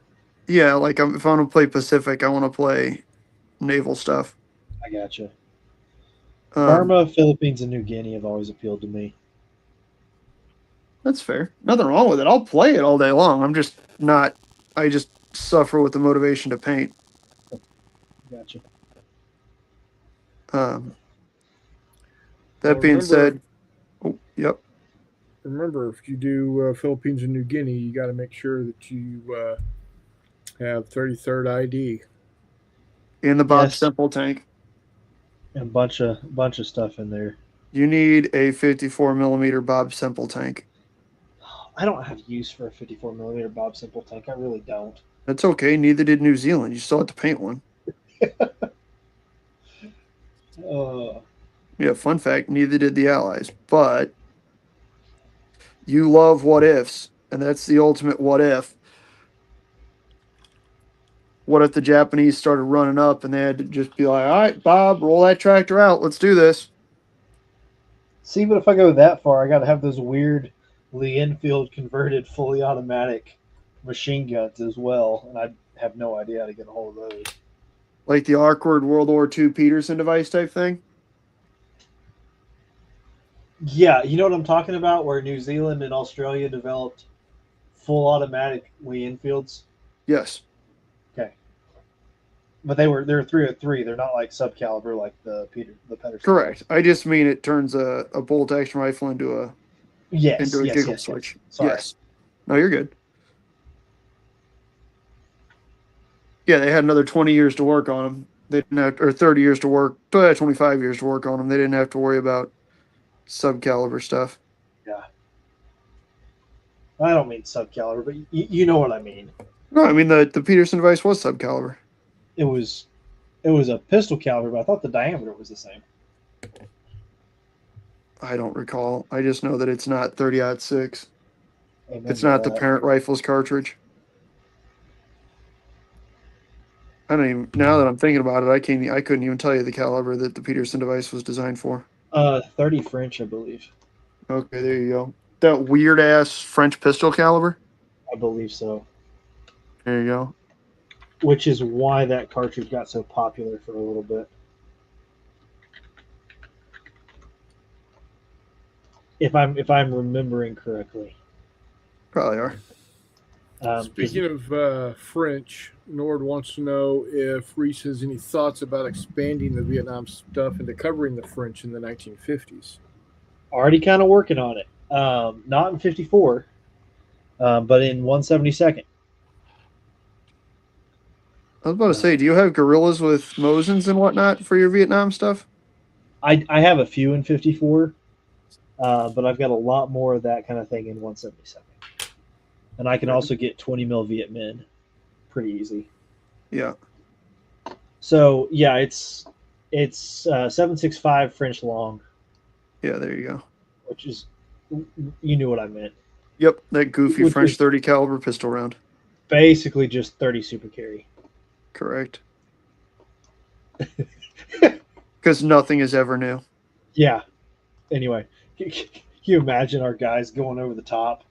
yeah, like if I want to play Pacific, I want to play naval stuff. I gotcha. Um, Burma, Philippines, and New Guinea have always appealed to me. That's fair. Nothing wrong with it. I'll play it all day long. I'm just not. I just suffer with the motivation to paint. Gotcha. That Well, being remember- said, oh, yep. Remember, if you do Philippines and New Guinea, you got to make sure that you have 33rd ID. In the Bob Yes. Semple tank, And a bunch of stuff in there. you need a 54mm Bob Semple tank. I don't have use for a 54mm Bob Simple tank. I really don't. That's okay. Neither did New Zealand. You still have to paint one. Yeah, fun fact, neither did the Allies. But you love what ifs, and that's the ultimate what if. What if the Japanese started running up and they had to just be like, all right, Bob, roll that tractor out. Let's do this. See, but if I go that far, I got to have those weird Lee Enfield converted fully automatic machine guns as well, and I have no idea how to get a hold of those. Like the awkward World War II Peterson device type thing. Yeah, you know what I'm talking about, where New Zealand and Australia developed full automatic Lee Enfields, Yes. but they're 303. They're not like subcaliber like the Pedersen. Correct. I just mean it turns a bolt action rifle into a Yes. giggle Yes. switch. Sorry. Yes. No, you're good. Yeah, they had another 20 years to work on them. They didn't have, or 30 years to work, 25 years to work on them. They didn't have to worry about sub-caliber stuff. Yeah. I don't mean sub-caliber, but you know what I mean. No, I mean the Peterson device was sub-caliber. It was a pistol caliber, but I thought the diameter was the same. I don't recall. I just know that it's not 30-06. Amen It's to not the that. parent rifle's cartridge. I don't even. Now that I'm thinking about it, I couldn't even tell you the caliber that the Peterson device was designed for. 30 French, I believe. Okay, there you go. That weird ass French pistol caliber. I believe so. There you go. Which is why that cartridge got so popular for a little bit. If I'm remembering correctly. Probably are. Speaking of French, Nord wants to know if Reese has any thoughts about expanding the Vietnam stuff into covering the French in the 1950s. Already kind of working on it. Not in 54, but in 172nd. I was about to say, do you have gorillas with Mosins and whatnot for your Vietnam stuff? I have a few in 54, but I've got a lot more of that kind of thing in 172nd. And I can also get 20 mil Viet Minh pretty easy. Yeah. So yeah, it's 7.65 French long. Yeah, there you go. Which is, you knew what I meant. Yep, that goofy Which French is 30 caliber pistol round. basically just 30 super carry. Correct. Because nothing is ever new. Yeah. Anyway, can you imagine our guys going over the top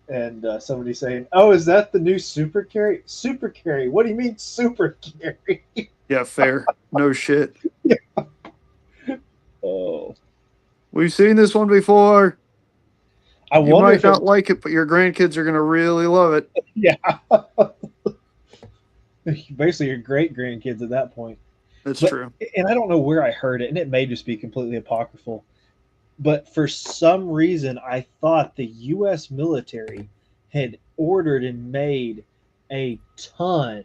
and somebody saying, "Oh, is that the new super carry?" Super carry? What do you mean super carry? Yeah, fair. No shit. Oh, We've seen this one before. I You wonder might if not like it, but your grandkids are going to really love it. yeah. Basically, your great grandkids at that point. That's But- true. And I don't know where I heard it, and it may just be completely apocryphal. But for some reason, I thought the U.S. military had ordered and made a ton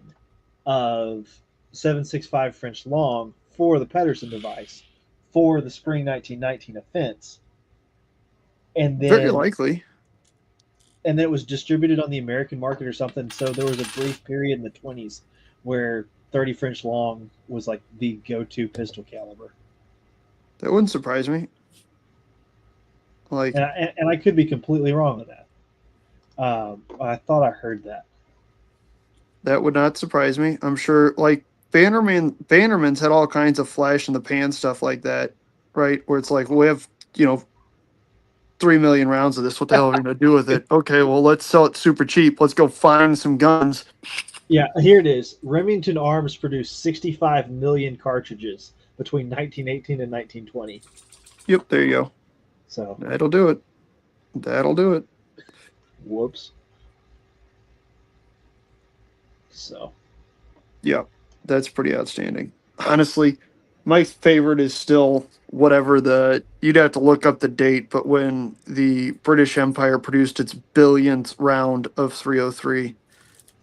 of 7.65 French long for the Pedersen device for the spring 1919 offense, and Very then likely. it was distributed on the American market or something. So there was a brief period in the 20s where 30 French long was like the go-to pistol caliber. That wouldn't surprise me. Like, And I could be completely wrong with that. I thought I heard that. that would not surprise me. I'm sure, like, Bannerman's had all kinds of flash in the pan stuff like that, right? Where it's like, we have, 3 million rounds of this. What the hell are we going to do with it? Okay, well, let's sell it super cheap. Let's go find some guns. Yeah, here it is. Remington Arms produced 65 million cartridges between 1918 and 1920. Yep, there you go. So, That'll do it. That'll do it. whoops. So, Yeah, that's pretty outstanding. Honestly, my favorite is still whatever you'd have to look up the date, but when the British Empire produced its billionth round of 303,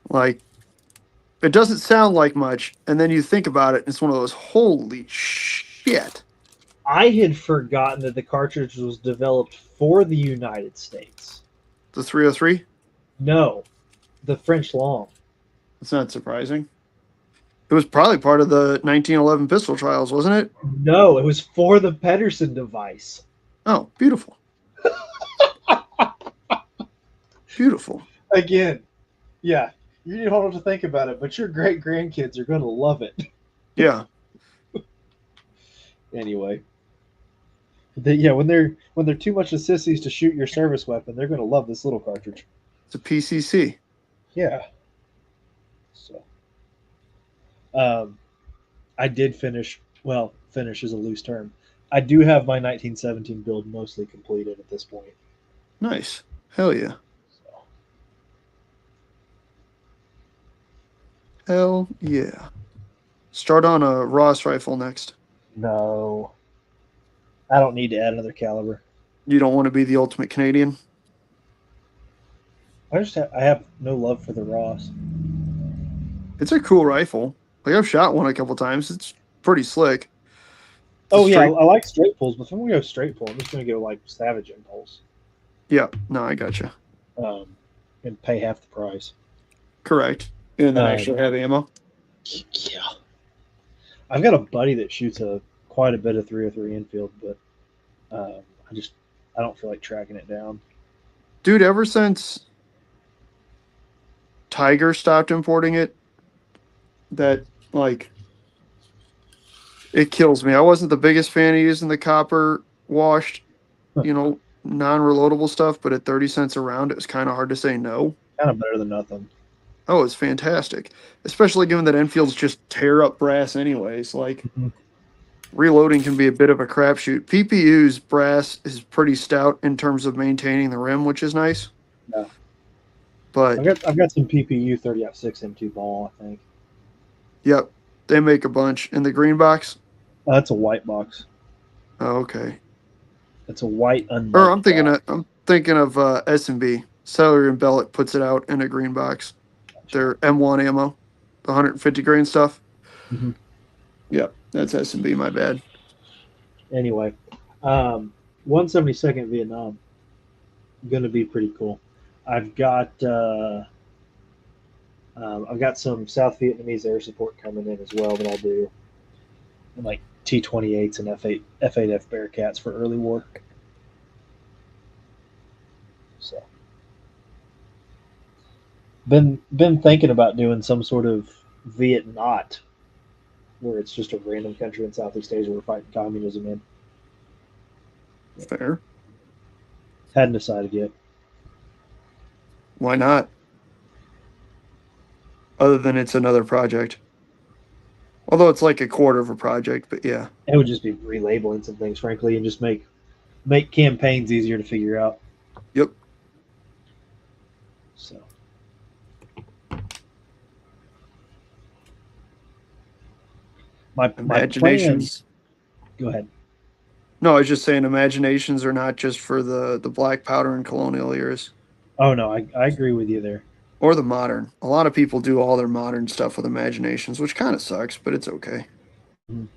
like, it doesn't sound like much, and then you think about it, and it's one of those, holy shit. I had forgotten that the cartridge was developed for the United States. The 303? No, the French long. It's not surprising. It was probably part of the 1911 pistol trials, wasn't it? No, it was for the Pedersen device. Oh, beautiful. Beautiful. Again, yeah, you don't have to think about it, but your great grandkids are going to love it. Yeah. Anyway, when they're too much of sissies to shoot your service weapon, they're going to love this little cartridge. It's a PCC. Yeah. So, I did finish. Well, finish is a loose term. I do have my 1917 build mostly completed at this point. Nice. Hell yeah. So, Hell yeah. Start on a Ross rifle next. no, I don't need to add another caliber. You don't want to be the ultimate Canadian? I have no love for the Ross. It's a cool rifle. Like I've shot one a couple times. It's pretty slick. It's a Oh yeah, straight- I like straight pulls, but if I'm gonna go straight pull, I'm just gonna go like Savage Impulse, Yeah. No, I gotcha. and pay half the price. Correct. And then Um, actually have ammo. Yeah, I've got a buddy that shoots quite a bit of 303 infield, but I don't feel like tracking it down. Dude, ever since Tiger stopped importing it, that like it kills me. I wasn't the biggest fan of using the copper washed, non-reloadable stuff, but at 30 cents a round, it was kind of hard to say no. Kind of better than nothing. Oh, it's fantastic. Especially given that Enfields just tear up brass anyways. Like Mhm. reloading can be a bit of a crapshoot. PPU's brass is pretty stout in terms of maintaining the rim, which is nice. Yeah. But I've got some PPU 30-6 M2 ball, I think. yep, they make a bunch. In the green box? That's a white box. Oh, okay. It's a white unmarked Or I'm thinking box. of S&B. Celery and Bellet puts it out in a green box. Their M1 ammo, the 150 grain stuff. Mhm. Yep, that's S&B. My bad. Anyway, 172nd Vietnam, going to be pretty cool. I've got some South Vietnamese air support coming in as well that I'll do, and like T-28s and F8F Bearcats for early war. So, been thinking about doing some sort of Vietnam, where it's just a random country in Southeast Asia we're fighting communism in. Fair. Hadn't decided yet. Why not? Other than it's another project. Although it's like a quarter of a project, but yeah. It would just be relabeling some things, frankly, and just make campaigns easier to figure out. Yep. So, my plan. Imaginations. Go ahead. No, I was just saying imaginations are not just for the black powder and colonial eras. Oh no, I agree with you there. Or the modern. A lot of people do all their modern stuff with imaginations, which kind of sucks, but it's okay. Mhm.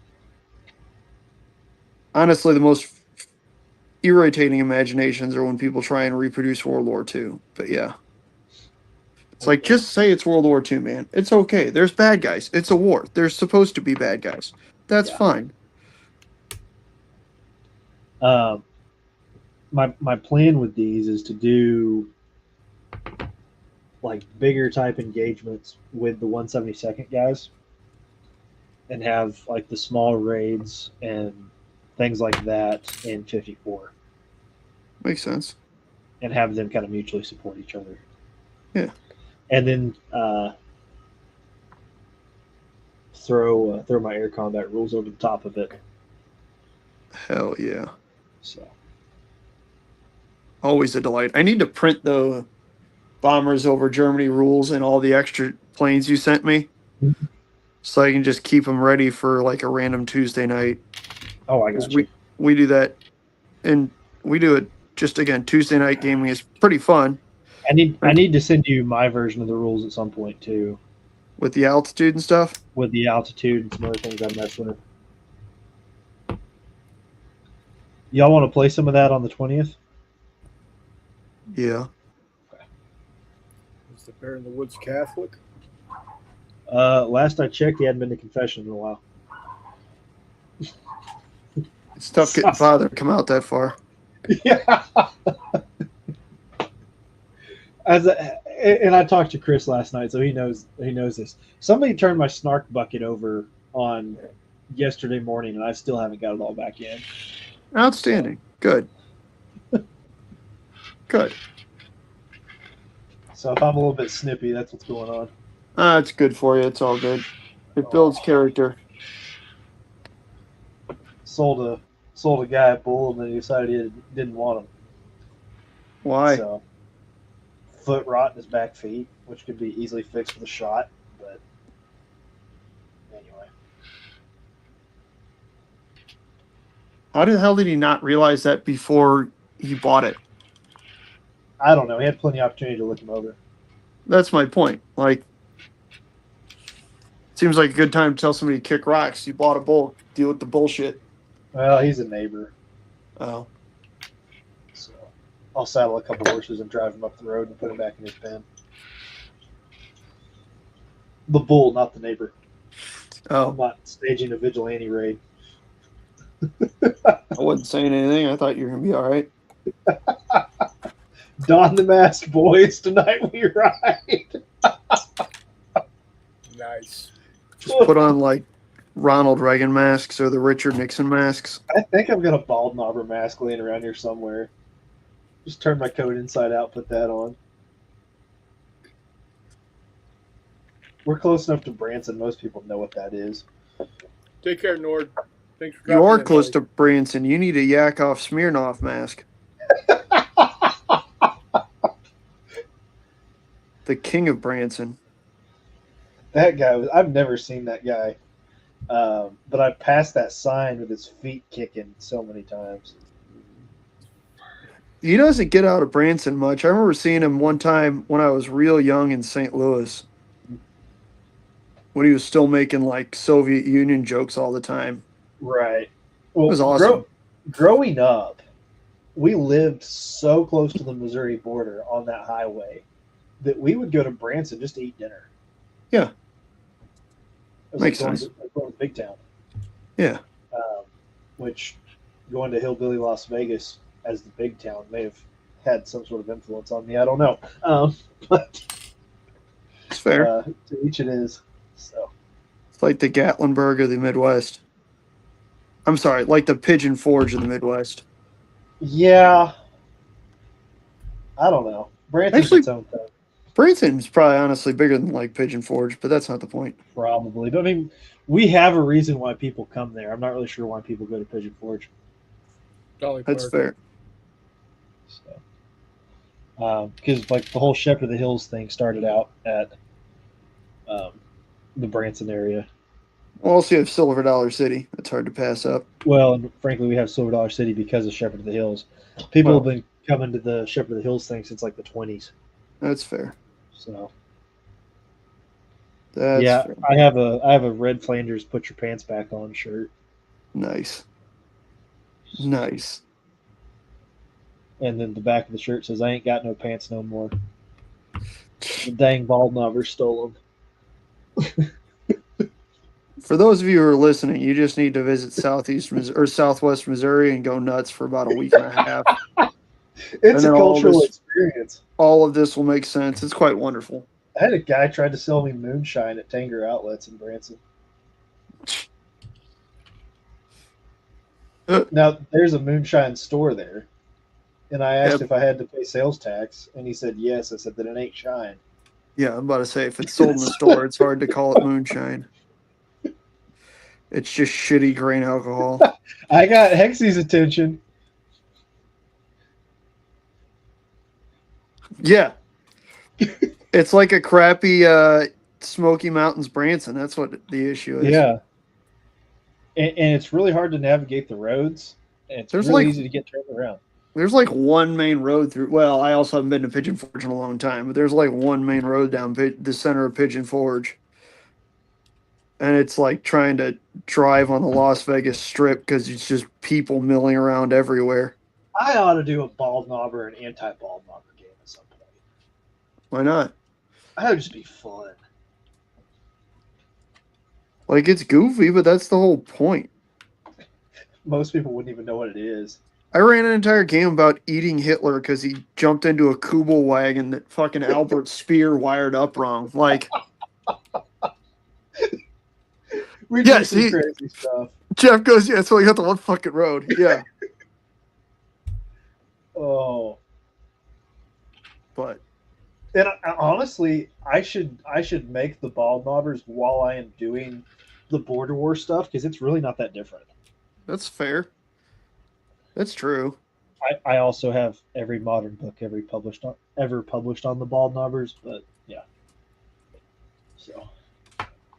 Honestly, the most irritating imaginations are when people try and reproduce World War II. But yeah. It's like, just say it's World War II, man. It's okay. There's bad guys. It's a war. There's supposed to be bad guys. That's Yeah. fine. My plan with these is to do like bigger type engagements with the 172nd guys, and have like the small raids and things like that in 54, Makes sense. and have them kind of mutually support each other. Yeah. And then throw my air combat rules over the top of it. Hell yeah. So Always a delight. I need to print the Bombers over Germany rules and all the extra planes you sent me, Mhm. so I can just keep them ready for like a random Tuesday night. I 'Cause got you. we do that, and we do it just again. Tuesday night gaming is pretty fun I need to send you my version of the rules at some point too, with the altitude and stuff. with the altitude and some other things I mess with. Y'all want to play some of that on the 20th? Yeah. Is the Bear in the Woods Catholic? Last I checked, he hadn't been to confession in a while. It's tough getting father to come out that far. Yeah. And I talked to Chris last night, so he knows this. Somebody turned my snark bucket over on yesterday morning, and I still haven't got it all back in. Outstanding. Good. Good. So if I'm a little bit snippy, that's what's going on. It's good for you. It's all good. It builds character. Sold a guy a bull, and then he decided he didn't want him. Why? So, foot rot in his back feet, which could be easily fixed with a shot. But anyway, How the hell did he not realize that before he bought it? I don't know. He had plenty of opportunity to look him over. That's my point. Like, Seems like a good time to tell somebody to kick rocks. You bought a bull. Deal with the bullshit. Well, he's a neighbor, Oh. so I'll saddle a couple horses and drive him up the road and put him back in his pen. The bull, not the neighbor. I'm Oh. not staging a vigilante raid. I wasn't saying anything. I thought you were going to be all right. Don the mask, boys. Tonight we ride. Nice. Just put on like Ronald Reagan masks or the Richard Nixon masks. I think I've got a bald knobber mask laying around here somewhere. Just turn my coat inside out, put that on. We're close enough to Branson. Most people know what that is. Take care, Nord. Thanks for You are dropping in, close buddy. to Branson. You need a Yakov Smirnoff mask. The king of Branson. That guy was. I've never seen that guy, but I've passed that sign with his feet kicking so many times. He doesn't get out of Branson much. I remember seeing him one time when I was real young in St. Louis, when he was still making like Soviet Union jokes all the time. Right. Well, It was awesome. Growing up, we lived so close to the Missouri border on that highway that we would go to Branson just to eat dinner. Yeah. It was Makes like going sense. to going to Big Town, Yeah. which going to Hillbilly Las Vegas as the Big Town may have had some sort of influence on me. I don't know. But It's fair. to each it is. So It's like the Gatlinburg of the Midwest. I'm sorry, like the Pigeon Forge of the Midwest. yeah, I don't know. Branson's Actually- its own thing, Branson's probably honestly bigger than like Pigeon Forge, but that's not the point. probably. But I mean, we have a reason why people come there. I'm not really sure why people go to Pigeon Forge. Dolly That's Parton. fair. So, because like the whole Shepherd of the Hills thing started out at the Branson area. Well, also you have Silver Dollar City. That's hard to pass up. Well, and frankly, we have Silver Dollar City because of Shepherd of the Hills. People Well- have been coming to the Shepherd of the Hills thing since like the 20s. That's fair. So That's yeah, fair. I have a Red Flanders "Put Your Pants Back On" shirt, Nice. Nice. and then the back of the shirt says, "I ain't got no pants no more." The dang bald knobber stole them. For those of you who are listening, you just need to visit Southwest Missouri and go nuts for about a week and a half. It's a then all cultural this- experience. All of this will make sense. It's quite wonderful. I had a guy tried to sell me moonshine at Tanger Outlets in Branson. Now there's a moonshine store there, and I asked Yep. if I had to pay sales tax, and he said yes. I said that it ain't shine. Yeah, I'm about to say if it's sold in the store, it's hard to call it moonshine. It's just shitty grain alcohol. I got Hexy's attention. Yeah. It's like a crappy Smoky Mountains Branson. That's what the issue is. Yeah, and it's really hard to navigate the roads. And it's There's really like- easy to get turned around. There's like one main road through. Well, I also haven't been to Pigeon Forge in a long time, but there's like one main road down the center of Pigeon Forge. And it's like trying to drive on the Las Vegas Strip because it's just people milling around everywhere. I ought to do a bald knobber and anti-bald knobber game at some point. Why not? That would just be fun. Like, it's goofy, but that's the whole point. Most people wouldn't even know what it is. I ran an entire game about eating Hitler because he jumped into a Kubel wagon that fucking Albert Speer wired up wrong. Like, We Yeah, do some see- crazy stuff. Jeff goes, yeah, so we got the one fucking road. Yeah. Oh, But and honestly, I should make the bald knobbers while I am doing the Border War stuff because it's really not that different. that's fair. That's true. I also have every modern book ever published on the bald knobbers, but yeah. So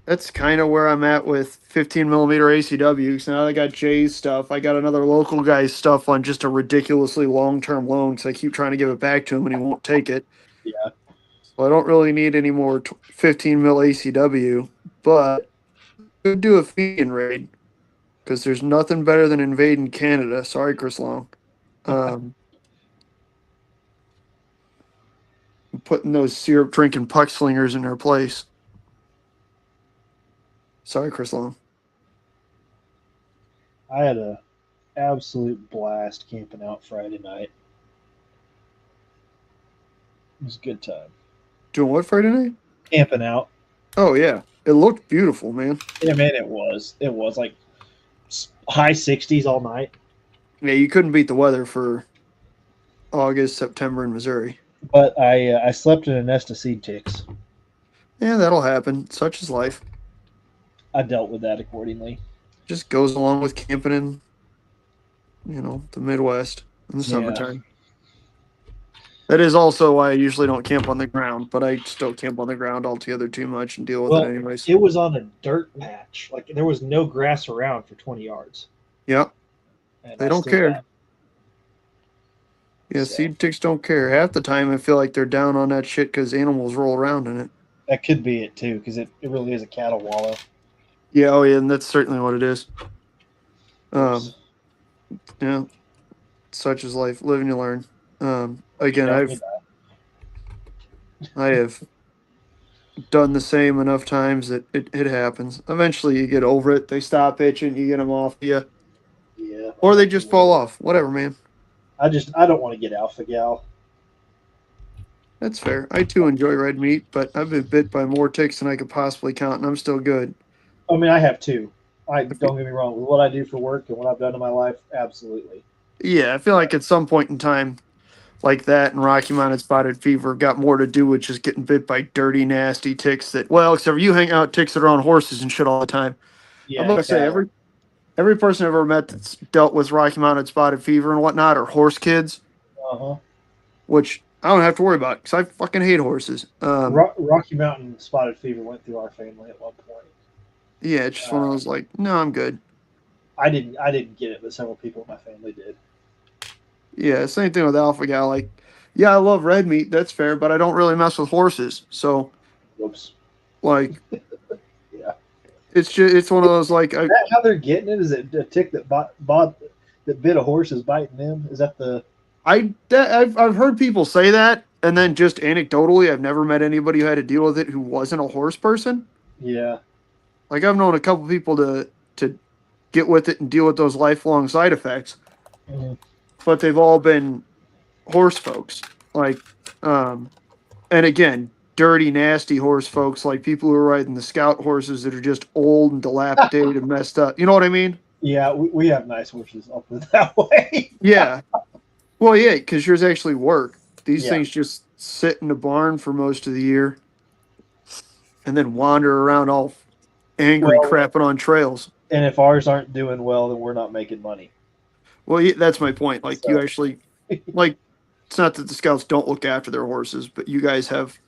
That's kind of where I'm at with 15 millimeter ACW. So now I got Jay's stuff. I got another local guy's stuff on just a ridiculously long-term loan because I keep trying to give it back to him and he won't take it. yeah, So I don't really need any more 15 mil ACW, but could do a Fenian raid because there's nothing better than invading Canada. Sorry, Chris Long. Putting those syrup drinking puck slingers in their place. Sorry, Chris Long. I had a absolute blast camping out Friday night. It was a good time. Doing what Friday night? Camping out. Oh yeah, it looked beautiful, man. Yeah, man, it was. It was like high 60s all night. Yeah, you couldn't beat the weather for August, September in Missouri. But I slept in a nest of seed ticks. Yeah, that'll happen. Such is life. I dealt with that accordingly. Just goes along with camping in, the Midwest in the summertime. That is also why I usually don't camp on the ground, but I still camp on the ground altogether too much and deal with it anyways. It was on a dirt patch. Like there was no grass around for 20 yards. Yep. And They I don't still care. got- Yeah, So- seed ticks don't care. Half the time I feel like they're down on that shit because animals roll around in it. That could be it too, because it really is a cattle wallow. Yeah, oh yeah, and that's certainly what it is. Yeah. Such is life. Live and you learn. Again, I have done the same enough times that it happens. Eventually you get over it. They stop itching, you get them off you. Yeah. Or they just fall off. Whatever, man. I don't want to get alpha gal. That's fair. I too enjoy red meat, but I've been bit by more ticks than I could possibly count, and I'm still good. I mean, I have two. Don't get me wrong. With what I do for work and what I've done in my life, absolutely. Yeah, I feel like at some point in time, like that and Rocky Mountain Spotted Fever got more to do with just getting bit by dirty, nasty ticks that, well, except for you hang out with ticks that are on horses and shit all the time. Yeah, I'm going to say every person I've ever met that's dealt with Rocky Mountain Spotted Fever and whatnot are horse kids, which I don't have to worry about because I fucking hate horses. Rocky Mountain Spotted Fever went through our family at one point. Yeah, it's just one of those like, no, I'm good. I didn't get it, but several people in my family did. Yeah, same thing with alpha gal. Like, yeah, I love red meat. That's fair, but I don't really mess with horses. So, Whoops. like, Yeah. it's one of those like. Is that how they're getting it? Is it a tick that that bit a horse is biting them? Is that the? I've heard people say that, and then just anecdotally, I've never met anybody who had to deal with it who wasn't a horse person. Yeah. Like I've known a couple people to get with it and deal with those lifelong side effects, but they've all been horse folks. Like, and again, dirty, nasty horse folks, like people who are riding the scout horses that are just old and dilapidated and messed up. You know what I mean? Yeah, we have nice horses. I'll put it that way. Yeah. Well, yeah, because yours actually work. These Yeah. things just sit in the barn for most of the year and then wander around all angry, crapping on trails. And if ours aren't doing well, then we're not making money. Well, yeah, that's my point. Like, you actually, like, it's not that the scouts don't look after their horses, but you guys have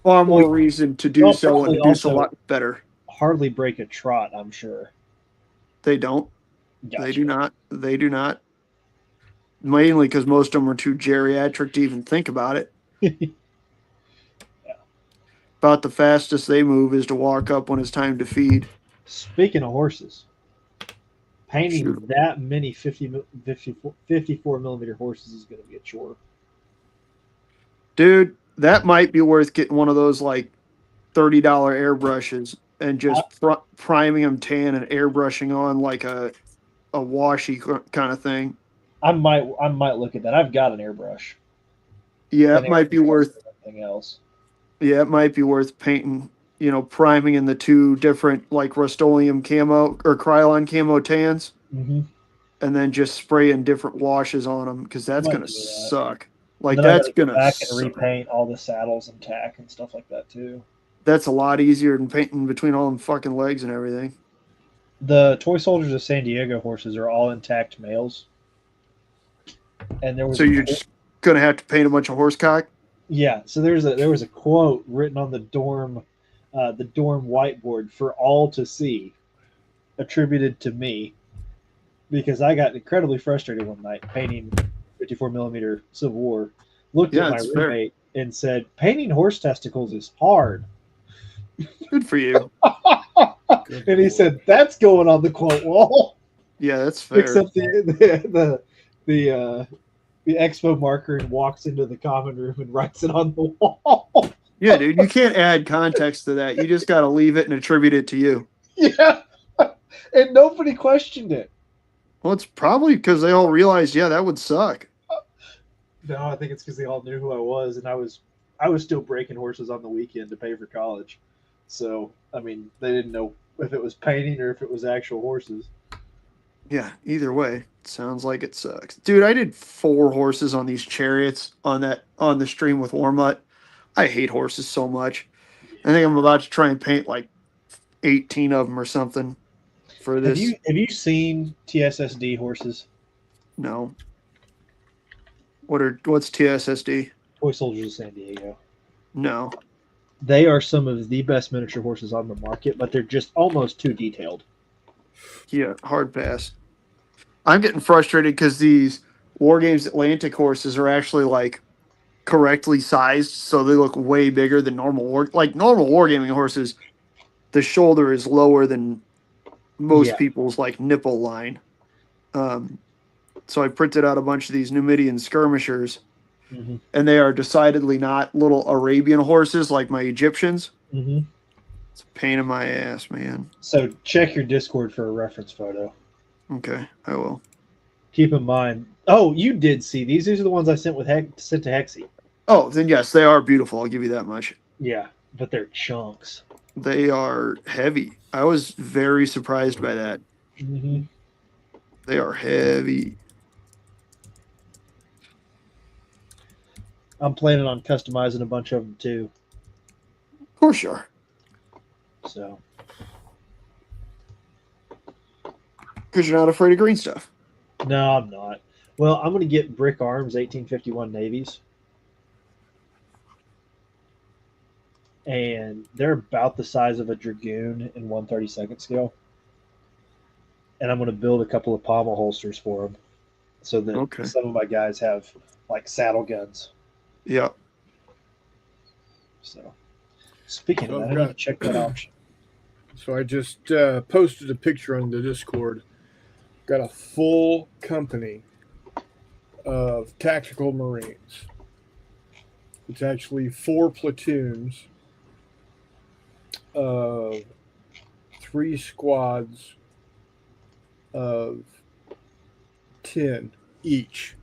far more reason to do so and do so a lot better. Hardly break a trot, I'm sure. They don't. Gotcha. They do not. They do not. Mainly because most of them are too geriatric to even think about it. About the fastest they move is to walk up when it's time to feed. Speaking of horses, painting Shoot. that many 54 millimeter horses is going to be a chore. Dude, that might be worth getting one of those like $30 airbrushes and just priming them tan and airbrushing on like a washi kind of thing. I might look at that. I've got an airbrush. Yeah, it might be worth anything else. Yeah, it might be worth painting, priming in the two different like Rust-Oleum camo or Krylon camo tans, Mm-hmm. and then just spraying different washes on them because that's Might gonna do that. suck. Like Then I that's gotta go gonna back suck. and repaint all the saddles and tack and stuff like that too. That's a lot easier than painting between all them fucking legs and everything. The Toy Soldiers of San Diego horses are all intact males. And there was So you're just gonna have to paint a bunch of horsecock. Yeah, so there was a quote written on the dorm whiteboard for all to see, attributed to me, because I got incredibly frustrated one night painting 54 millimeter Civil War. Looked Yeah, at my it's fair. roommate and said, "Painting horse testicles is hard." Good for you. Good And he Lord. said, "That's going on the quote wall." Yeah, that's fair. Picks up the expo marker and walks into the common room and writes it on the wall. Yeah, dude, you can't add context to that. You just got to leave it and attribute it to you. Yeah, and nobody questioned it. Well, it's probably because they all realized, yeah, that would suck. No, I think it's because they all knew who I was, and I was still breaking horses on the weekend to pay for college. So, I mean, they didn't know if it was painting or if it was actual horses. Yeah, either way, sounds like it sucks. Dude, I did 4 horses on these chariots on the stream with Warmut. I hate horses so much. I think I'm about to try and paint like 18 of them or something for Have this. you seen TSSD horses? No. What's TSSD? Toy Soldiers of San Diego. No. They are some of the best miniature horses on the market, but they're just almost too detailed. Yeah, hard pass. I'm getting frustrated because these War Games Atlantic horses are actually like correctly sized, so they look way bigger than normal wargaming horses. The shoulder is lower than most Yeah. people's like nipple line. So I printed out a bunch of these Numidian skirmishers, Mm-hmm. and they are decidedly not little Arabian horses like my Egyptians. Mm-hmm. It's a pain in my ass, man. So check your Discord for a reference photo. Okay, I will. Keep in mind. Oh, you did see these. These are the ones I sent sent to Hexy. Oh, then yes, they are beautiful. I'll give you that much. Yeah, but they're chunks. They are heavy. I was very surprised by that. Mm-hmm. They are heavy. I'm planning on customizing a bunch of them too. Of course you are. So Because you're not afraid of green stuff. no, I'm not. Well, I'm going to get Brick Arms 1851 Navies. And they're about the size of a Dragoon in 1/32 scale. And I'm going to build a couple of pommel holsters for them so that Okay. some of my guys have like saddle guns. Yeah. So, speaking So of I've that, I need got- to check that option. So I just posted a picture on the Discord. Got a full company of tactical Marines. It's actually 4 platoons of 3 squads of 10 each.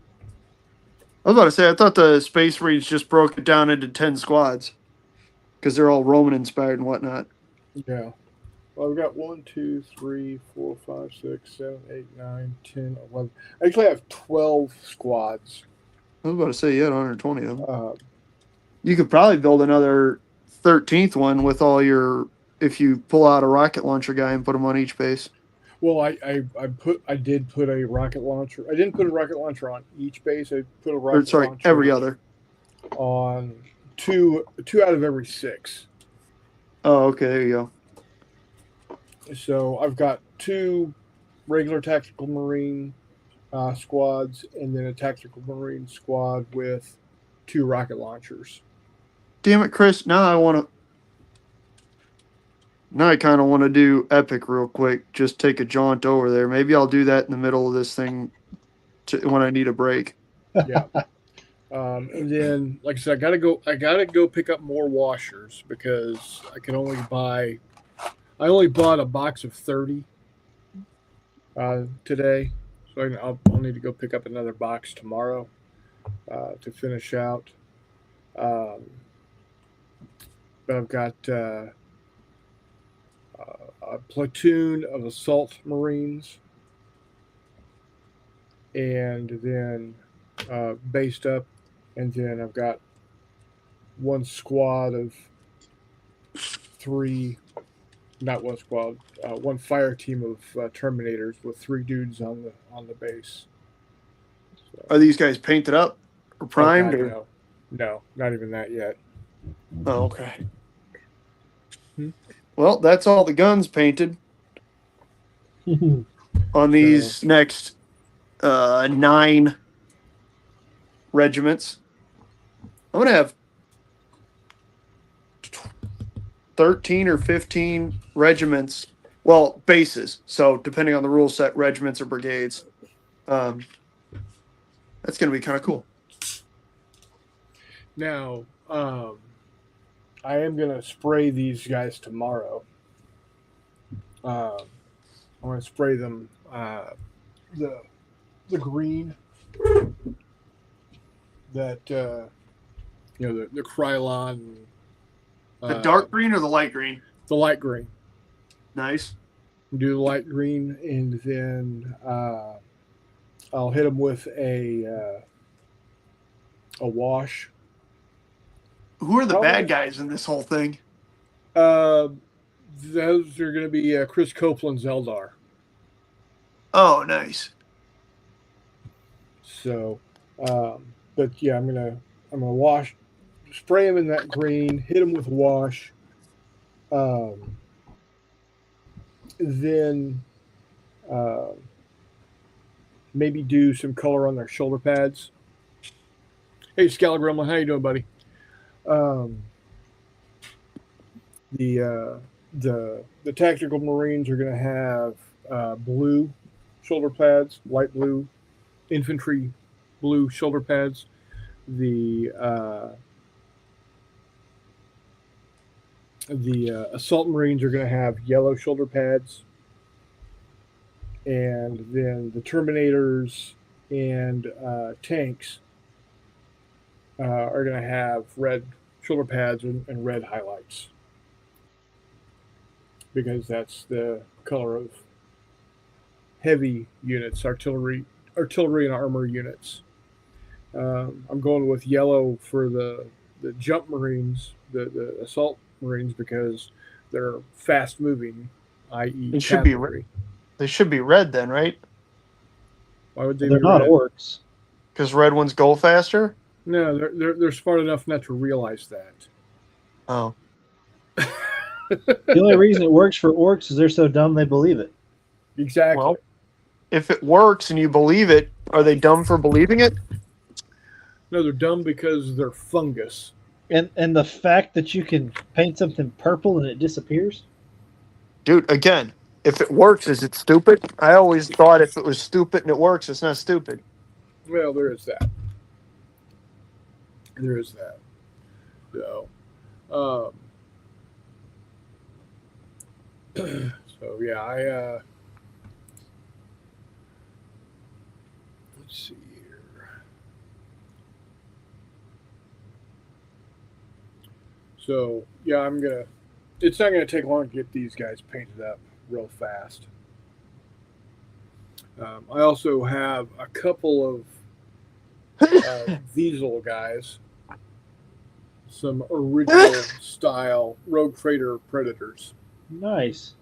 I was about to say, I thought the Space Marines just broke it down into 10 squads because they're all Roman inspired and whatnot. Yeah. Well, I've got 1, 2, 3, 4, 5, 6, 7, 8, 9, 10, 11. Actually, I have 12 squads. I was about to say, you had 120 of them. You could probably build another 13th one with all your, if you pull out a rocket launcher guy and put them on each base. Well, I did put a rocket launcher. I didn't put a rocket launcher on each base. I put a rocket launcher Every other. on two out of every 6. Oh, okay, there you go. So I've got 2 regular tactical Marine squads, and then a tactical Marine squad with 2 rocket launchers. Damn it, Chris. Now I kind of want to do Epic real quick. Just take a jaunt over there. Maybe I'll do that in the middle of this thing when I need a break. Yeah. And then, like I said, I gotta go pick up more washers because I only bought a box of 30 today, so I'll need to go pick up another box tomorrow to finish out. But I've got a platoon of assault Marines, and then based up, and then I've got 1 squad of 3. Not 1 squad, 1 fire team of Terminators with 3 dudes on the base. So, Are these guys painted up or primed? Or? no, not even that yet. Oh, okay. Hmm. Well, that's all the guns painted on these next 9 regiments. I'm going to have 13 or 15 regiments Well, bases. So depending on the rule set, regiments or brigades. That's going to be kind of cool. Now, I am gonna spray these guys tomorrow. I'm gonna spray them the green that the Krylon. The dark green or the light green? The light green. Nice. Do the light green, and then I'll hit them with a wash. Who are the Probably- bad guys in this whole thing? Those are going to be Chris Copeland's Eldar. Oh, nice. So, but yeah, I'm gonna wash, spray them in that green, hit them with a wash. Then maybe do some color on their shoulder pads. Hey, Scalagremlin, how you doing, buddy? The tactical Marines are going to have blue shoulder pads, light blue, infantry blue shoulder pads. The assault Marines are going to have yellow shoulder pads, and then the Terminators and tanks are going to have red shoulder pads and red highlights, because that's the color of heavy units, artillery and armor units. I'm going with yellow for the jump Marines, the assault Marines, because they're fast moving, i.e. It should be cavalry. They should be red then, right? Why would they They're be not red? orcs. Because red ones go faster? No, they're smart enough not to realize that. Oh. The only reason it works for orcs is they're so dumb they believe it. Exactly. Well, if it works and you believe it, are they dumb for believing it? No, they're dumb because they're fungus. And the fact that you can paint something purple and it disappears. Dude, again, if it works, is it stupid? I always thought if it was stupid and it works, it's not stupid. Well, there is that. There is that. So, so yeah, let's see here. So yeah, it's not gonna take long to get these guys painted up real fast. I also have a couple of these little guys, some original style Rogue Freighter Predators. Nice.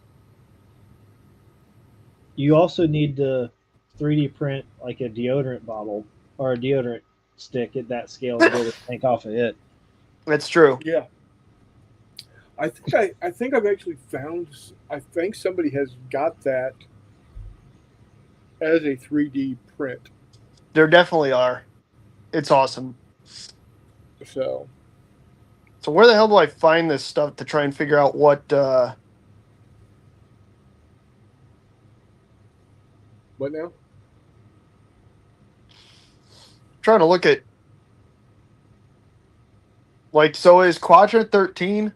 You also need to 3D print like a deodorant bottle or a deodorant stick at that scale to be able to tank off of it. That's true. Yeah, I think I've actually found. I think somebody has got that as a 3D print. There definitely are. It's awesome. So So where the hell do I find this stuff to try and figure out what what now? trying to look at like, so is Quadrant 13,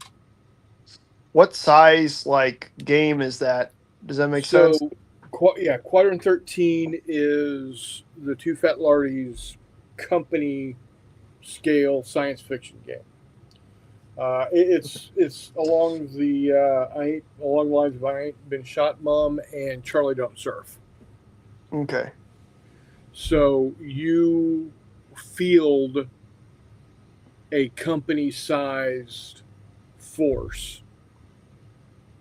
what size like game is that? Does that make sense? Quadrant 13 is the Two Fat Lardies company scale science fiction game. It's along the along the lines of I Ain't Been Shot, Mom, and Charlie Don't Surf. Okay. So you field a company-sized force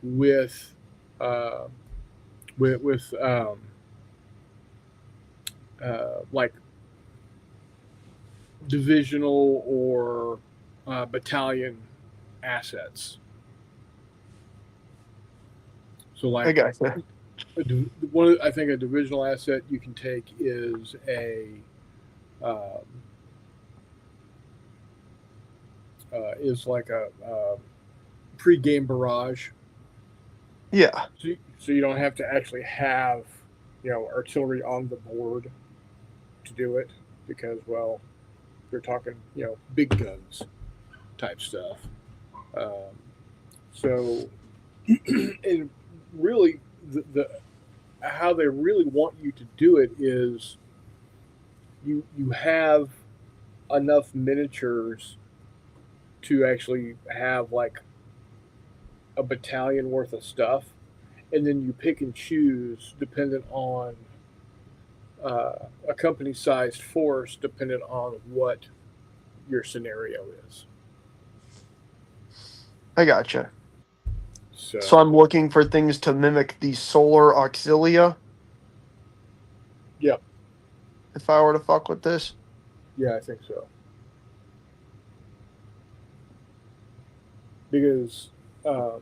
with like divisional or battalion assets. So, I like, got you. I think a divisional asset you can take is like a pre-game barrage. Yeah. So you don't have to actually have, artillery on the board to do it because, well, you're talking, big guns type stuff. Um, so, and really, the how they really want you to do it is you have enough miniatures to actually have like a battalion worth of stuff, and then you pick and choose dependent on a company sized force, dependent on what your scenario is. I gotcha. So, So I'm looking for things to mimic the solar auxilia. yep, If I were to fuck with this. yeah, I think so. Because I'm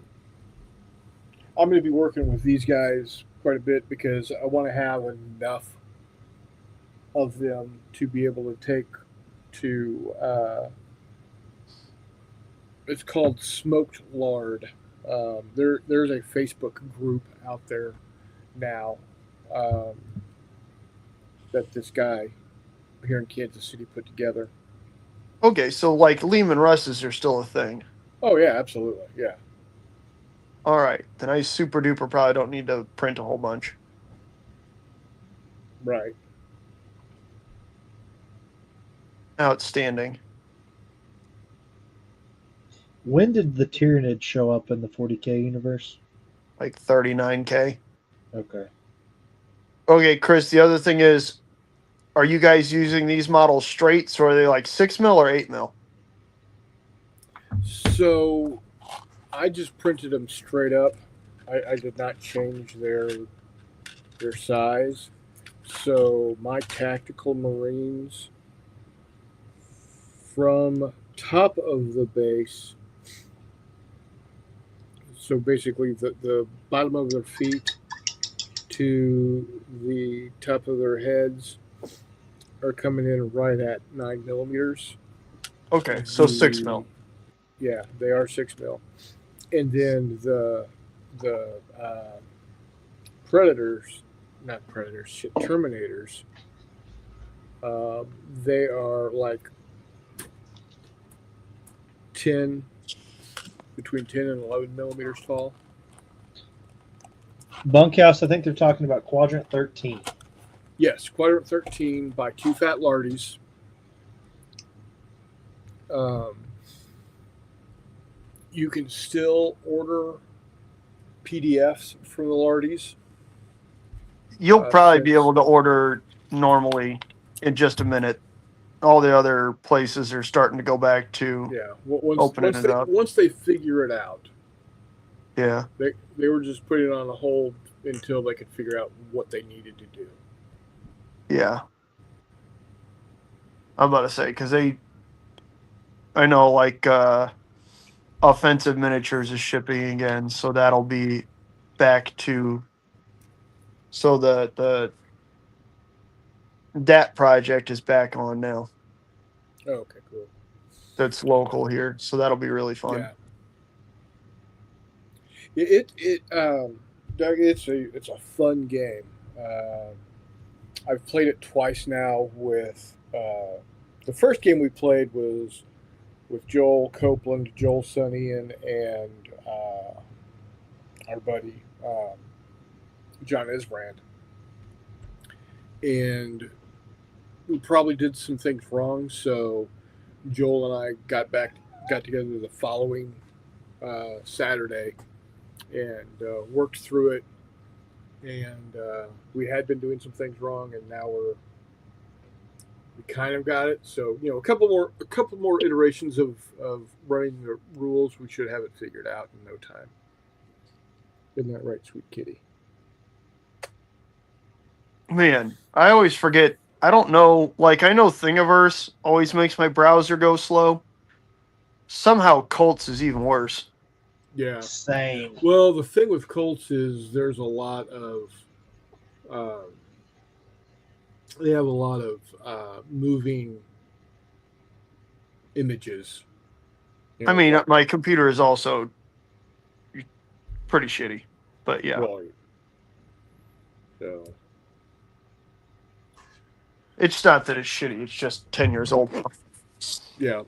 going to be working with these guys quite a bit because I want to have enough of them to be able to take to. It's called Smoked Lard. There's a Facebook group out there now um, that this guy here in Kansas City put together. Okay, so like Lehman Russes are still a thing. Oh yeah, absolutely, yeah. All right, then I super duper probably don't need to print a whole bunch. Right. Outstanding. When did the Tyranid show up in the 40K universe? Like 39K. Okay. Okay, Chris, the other thing is, are you guys using these models straight, or are they like 6 mil or 8 mil? So I just printed them straight up. I did not change their size. So my tactical marines from top of the base, so basically the bottom of their feet to the top of their heads are coming in right at 9 millimeters. Okay, so 6 mil. Yeah, they are 6 mil, and then the predators, not predators, shit, terminators. They are like 10, between 10 and 11 millimeters tall. Bunkhouse, I think they're talking about Quadrant 13. Yes, Quadrant 13 by Two Fat Lardies. You can still order PDFs from the Lardies. You'll probably be since- able to order normally in just a minute. All the other places are starting to go back to Yeah, opening it up. once they figure it out, Yeah. they were just putting it on a hold until they could figure out what they needed to do. Yeah. I'm about to say, because I know like offensive miniatures is shipping again, so that'll be back to, so the that project is back on now. Oh, okay, cool. That's local here, so that'll be really fun. Yeah. Doug, it's a fun game. I've played it twice now with the first game we played was with Joel Copeland, Joel Sunnian, and our buddy John Isbrand. And we probably did some things wrong, so Joel and I got together the following Saturday and worked through it. And we had been doing some things wrong, and now we kind of got it. So a couple more iterations of running the rules, we should have it figured out in no time. Isn't that right, sweet kitty? Man, I always forget. I don't know. Like, I know Thingiverse always makes my browser go slow. Somehow Colts is even worse. Yeah. Same. Well, the thing with Colts is there's a lot of they have a lot of moving images. I mean, my computer is also pretty shitty. But yeah, Well, so it's not that it's shitty. It's just 10 years old. yeah.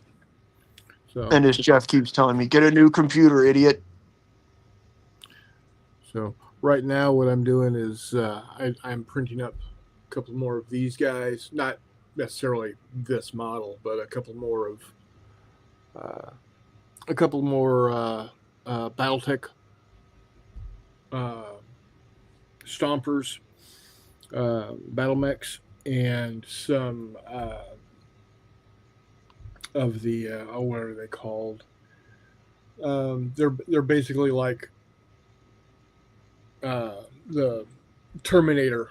So And as Jeff keeps telling me, get a new computer, idiot. So right now, what I'm doing is I'm printing up a couple more of these guys. Not necessarily this model, but a couple more BattleTech Stompers, Battle Mechs, and some of the what are they called? They're basically like the Terminator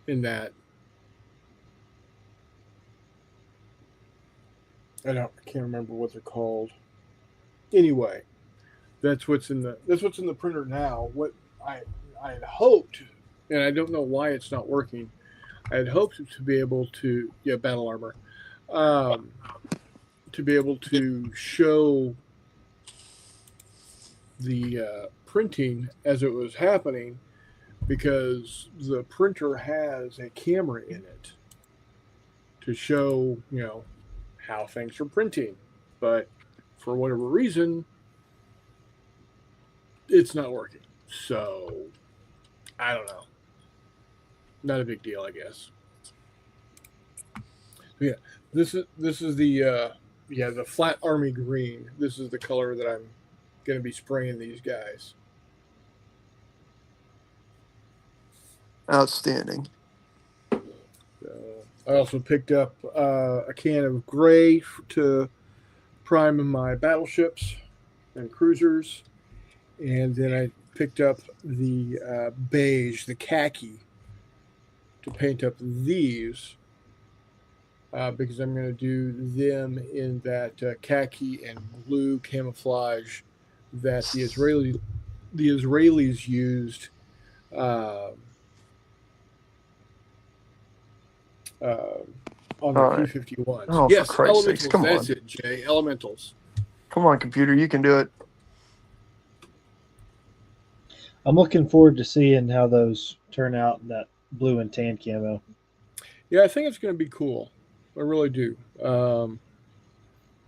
in that. I can't remember what they're called. Anyway, that's what's in the printer now. What I had hoped, and I don't know why it's not working. I had hoped to be able to battle armor, to be able to show the printing as it was happening, because the printer has a camera in it to show how things are printing, but for whatever reason it's not working. So I don't know. Not a big deal, I guess. Yeah, this is the the flat army green. This is the color that I'm going to be spraying these guys. Outstanding. I also picked up a can of gray to prime my battleships and cruisers, and then I picked up the beige, the khaki, to paint up these because I'm going to do them in that khaki and blue camouflage that the Israelis used on the P-51s. Oh, yes, for Christ's elementals. sakes, come That's on. it, Jay. Elementals. Come on, computer, you can do it. I'm looking forward to seeing how those turn out in that blue and tan camo. Yeah, I think it's going to be cool. I really do.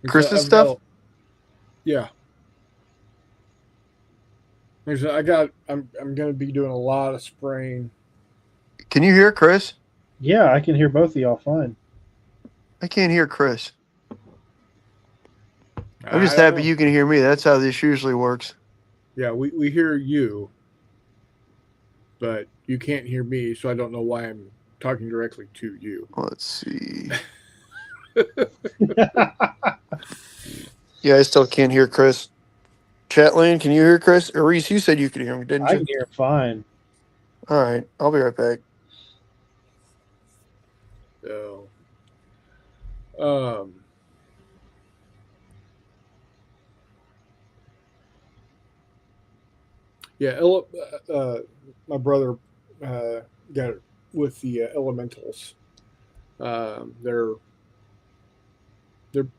Chris's stuff? Yeah. I'm going to be doing a lot of spraying. Can you hear Chris? Yeah, I can hear both of y'all fine. I can't hear Chris. I'm just happy you can hear me. That's how this usually works. Yeah, we hear you, but you can't hear me, so I don't know why I'm talking directly to you. Let's see. Yeah, I still can't hear Chris. Chatland, can you hear Chris? Or Reese, you said you could hear me, didn't I you? can hear fine. All right, I'll be right back. So, yeah, my brother got it with the elementals. They're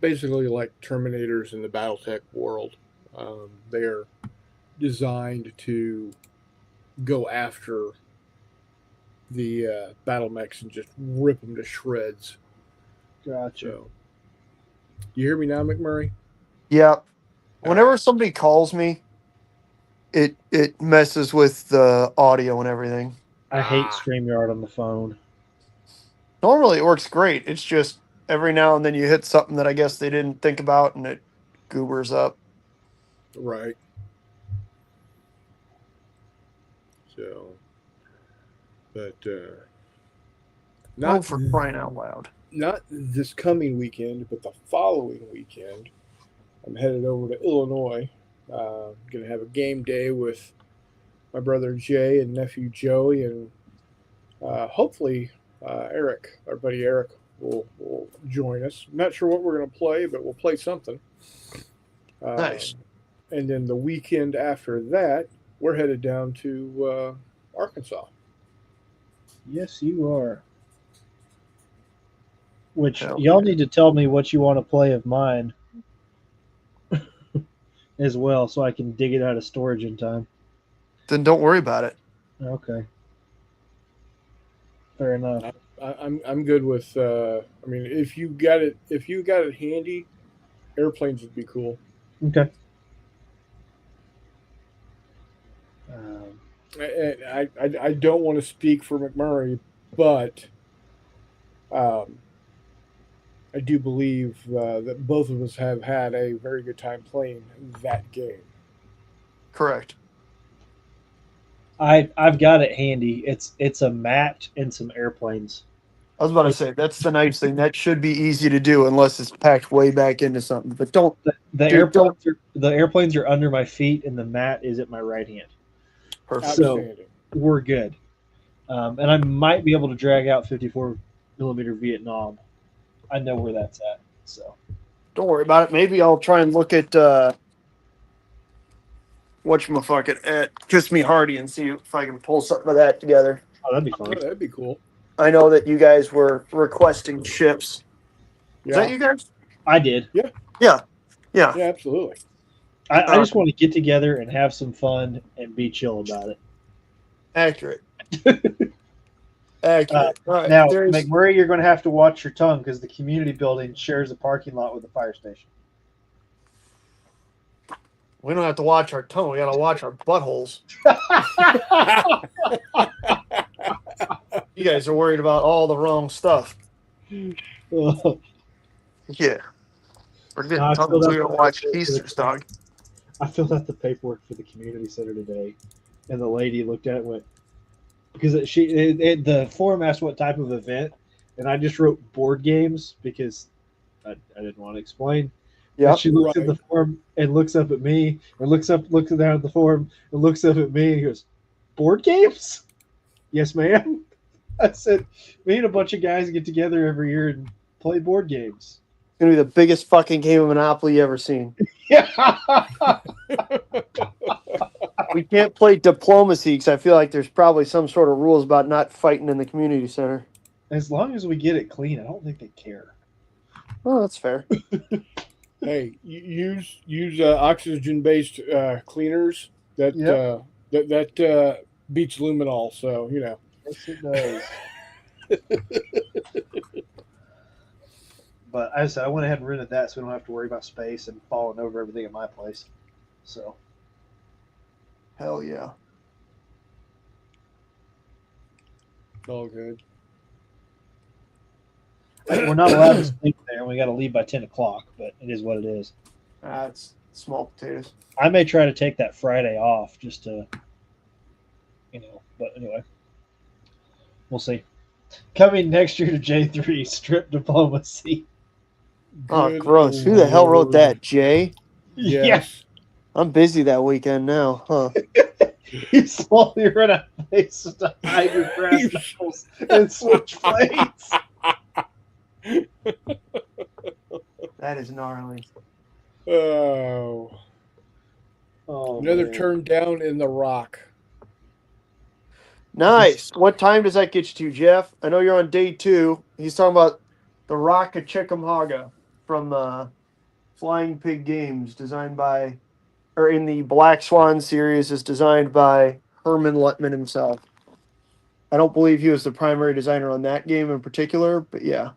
basically like Terminators in the BattleTech world. They're designed to go after the battle mechs and just rip them to shreds. Gotcha. So, you hear me now, McMurray? Yeah. Whenever somebody calls me, it messes with the audio and everything. I hate StreamYard on the phone. Normally it works great. It's just every now and then you hit something that I guess they didn't think about and it goobers up. Right. So, but Not for crying out loud. Not this coming weekend, but the following weekend, I'm headed over to Illinois. Going to have a game day with my brother Jay and nephew Joey, and hopefully Eric, our buddy Eric, will join us. I'm not sure what we're going to play, but we'll play something. Nice. And then the weekend after that, we're headed down to Arkansas. Yes, you are. Which Hell y'all yeah. need to tell me what you want to play of mine. as well, so I can dig it out of storage in time. Then don't worry about it. Okay. Fair enough. I'm good with. I mean, if you got it handy, airplanes would be cool. Okay. Um, I don't want to speak for McMurray, but I do believe that both of us have had a very good time playing that game. Correct. I've got it handy. It's a mat and some airplanes. I was about to say that's the nice thing. That should be easy to do unless it's packed way back into something. But don't, The dude, don't. airplanes are under my feet, and the mat is at my right hand. Perfect. So Outstanding. we're good. And I might be able to drag out 54 millimeter Vietnam. I know where that's at. So Don't worry about it. Maybe I'll try and look at whatchamacallit at Kiss Me Hardy and see if I can pull something of that together. oh, that'd be Oh, fun. that'd be cool. I know that you guys were requesting ships. Yeah. Is that you guys? I did. Yeah. Yeah, absolutely. I just want to get together and have some fun and be chill about it. Accurate. Accurate. All right. Now, there's, McMurray, you're going to have to watch your tongue because the community building shares a parking lot with the fire station. we don't have to watch our tone. We got to watch our buttholes. You guys are worried about all the wrong stuff. Yeah. Forget. No, I Tell filled us out we gotta the watch paperwork for the- Easter's dog. I filled out the paperwork for the community center today, and the lady looked at it and went, because the form asked what type of event, and I just wrote board games because I didn't want to explain. Yeah. And she looks at Right. the form and looks up at me, and looks down at the form and looks up at me and goes, "Board games?" "Yes, ma'am." I said, "Me and a bunch of guys get together every year and play board games." It's gonna be the biggest fucking game of Monopoly you ever seen. Yeah. We can't play diplomacy because I feel like there's probably some sort of rules about not fighting in the community center. As long as we get it clean, I don't think they care. Oh, that's fair. Hey, use oxygen based cleaners that Yep. that beats luminol. So you know. Yes, it does. But as I said, I went ahead and rented that so we don't have to worry about space and falling over everything at my place. So Hell yeah. All good. we're not allowed to sleep there, and we got to leave by 10 o'clock. But it is what it is. That's small potatoes. I may try to take that Friday off just to, But anyway, we'll see. Coming next year to J3, Strip Diplomacy. Oh, Good gross. Who the hell wrote Lord. that? Jay? Yes. I'm busy that weekend now, huh? You slowly run out of places to hide your brass knuckles and switch blades. That is gnarly. Oh, Oh, another man. turn down in the rock. Nice. What time does that get you to, Jeff? I know you're on day 2. He's talking about the Rock of Chickamauga from Flying Pig Games, designed by, or in the Black Swan series, is designed by Herman Lutman himself. I don't believe he was the primary designer on that game in particular, but yeah.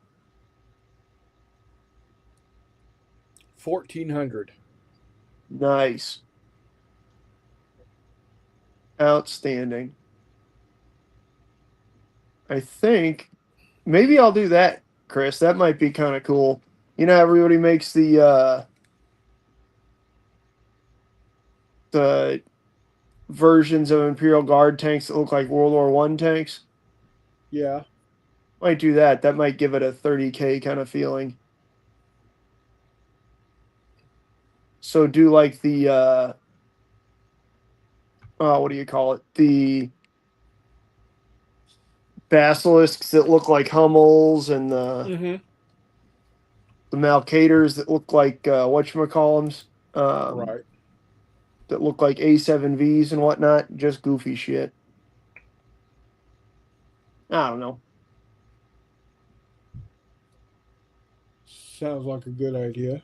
1400. Nice. Outstanding. I think maybe I'll do that, Chris. That might be kind of cool. You know, everybody makes the versions of Imperial Guard tanks that look like World War One tanks. Yeah. Might do that. That might give it a 30K kind of feeling. So do like the what do you call it? The basilisks that look like Hummels and Mm-hmm. the Malcators that look like whatchamacallums, Right. that look like A7Vs and whatnot. Just goofy shit. I don't know. Sounds like a good idea.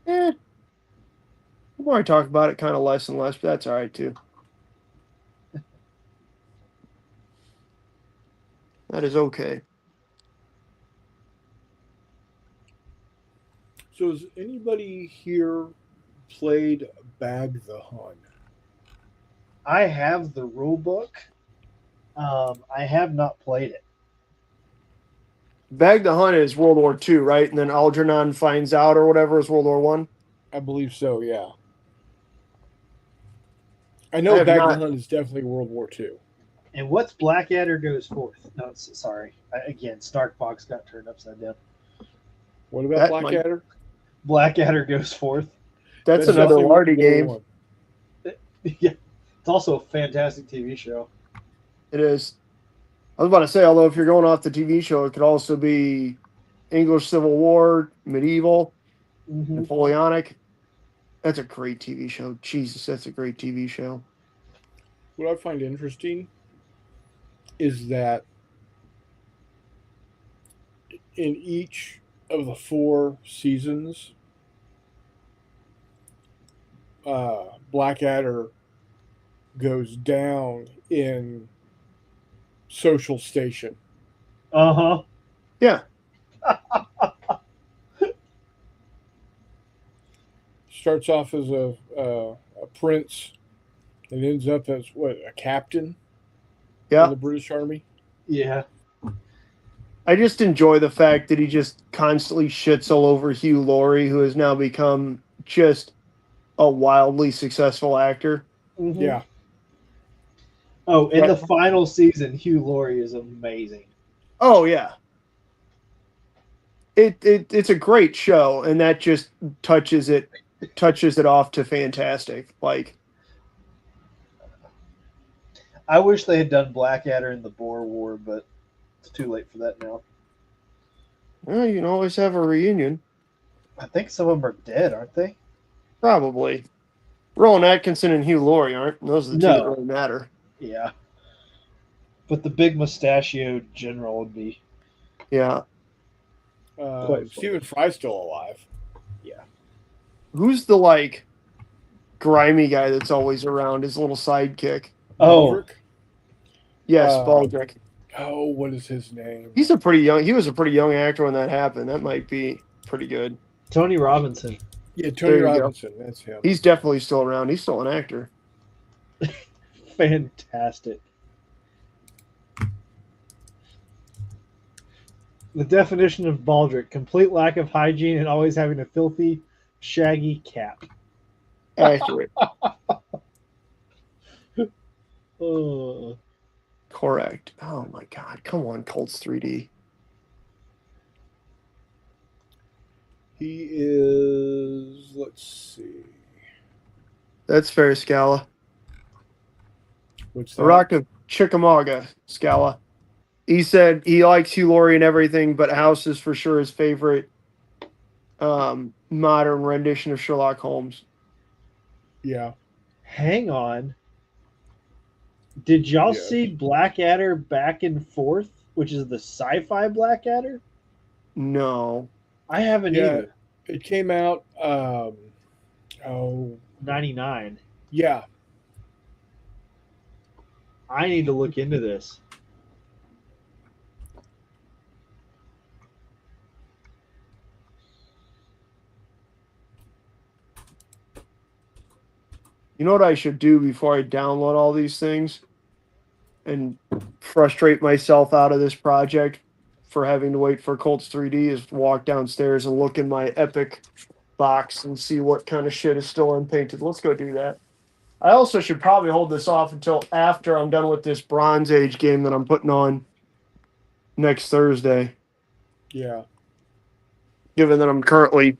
Eh. The more I talk about it, kind of less and less, but that's all right too. That is okay. So has anybody here played Bag the Hun? I have the rule book. I have not played it. Bag the Hunt is World War II, right? And then Algernon finds out or whatever is World War One. I believe so, yeah. I I know have Bag the not. Hun is definitely World War II. And what's Blackadder goes forth? No, sorry. Again, Starkbox got turned upside down. What about That might- Blackadder? Blackadder goes forth. That's another definitely Lardy World War game. I. Yeah, it's also a fantastic TV show. It is. I was about to say, although if you're going off the TV show, it could also be English Civil War, medieval, Mm-hmm. Napoleonic. That's a great TV show. Jesus, that's a great TV show. What I find interesting is that in each of the 4 seasons, Blackadder goes down in social station. Uh huh. Yeah. Starts off as a prince and ends up as a captain in Yeah. the British Army. Yeah. I just enjoy the fact that he just constantly shits all over Hugh Laurie, who has now become just a wildly successful actor. Mm-hmm. Yeah, Oh, in Right. the final season, Hugh Laurie is amazing. Oh yeah. It's a great show, and that just touches it off to fantastic. Like, I wish they had done Blackadder in the Boer War, but it's too late for that now. well, you can always have a reunion. I think some of them are dead, aren't they? Probably. Rowan Atkinson and Hugh Laurie aren't. Those are the two that No. really matter. Yeah. But the big mustachioed general would be. Yeah. Quite funny. Stephen Fry's still alive. Who's the like grimy guy that's always around? His little sidekick. Oh, Baldrick? Yes, Uh, Baldrick. Oh, what is his name? He was a pretty young actor when that happened. That might be pretty good. Tony Robinson. Yeah, There Tony you go. Robinson. That's him. He's definitely still around. He's still an actor. Fantastic. The definition of Baldrick: complete lack of hygiene and always having a filthy, shaggy cap. Accurate. Oh. Correct. Oh my God. Come on, Colts 3D. He is. Let's see. That's fair, Scala. What's The that? Rock of Chickamauga, Scala. He said he likes Hugh Laurie and everything, but House is for sure his favorite modern rendition of Sherlock Holmes. Yeah. Hang on. Did y'all Yeah. see Blackadder Back and Forth, which is the sci-fi Blackadder? No. I haven't Yeah. either. It came out. 99. Yeah. I need to look into this. You know what I should do before I download all these things and frustrate myself out of this project for having to wait for Colts 3D is walk downstairs and look in my Epic box and see what kind of shit is still unpainted. Let's go do that. I also should probably hold this off until after I'm done with this Bronze Age game that I'm putting on next Thursday, Yeah. given that I'm currently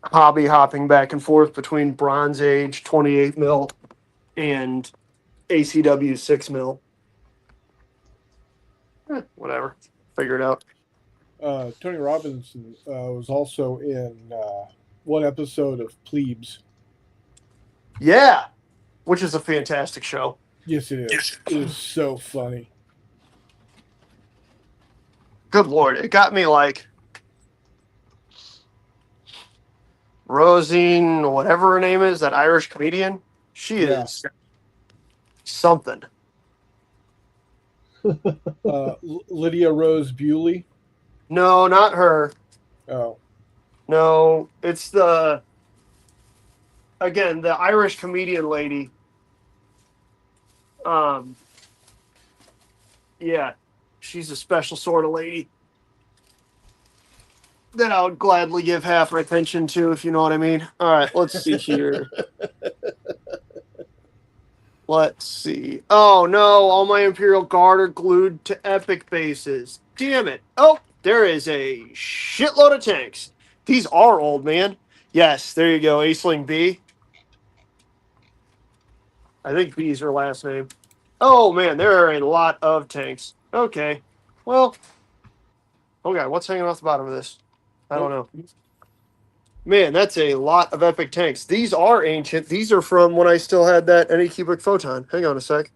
hobby hopping back and forth between Bronze Age 28 mil and ACW 6 mil. Whatever. Figure it out. Tony Robinson was also in one episode of Plebes. Yeah. Which is a fantastic show. Yes, it is. It is so funny. Good Lord. It got me like Rosine, whatever her name is, that Irish comedian. She Yeah. is something. Lydia Rose Bewley. No, not her. Oh, No, it's the Irish comedian lady. Yeah, she's a special sort of lady that I would gladly give half my pension to, if you know what I mean. All right, let's see here. Let's see. Oh no, all my Imperial Guard are glued to Epic bases. Damn it. Oh, there is a shitload of tanks. These are old, man. Yes, there you go. Aceling B. I think B is her last name. Oh man, there are a lot of tanks. Okay. Well, oh god, what's hanging off the bottom of this? I don't know. Man, that's a lot of epic tanks. These are ancient. These are from when I still had that Anycubic Photon. Hang on a sec.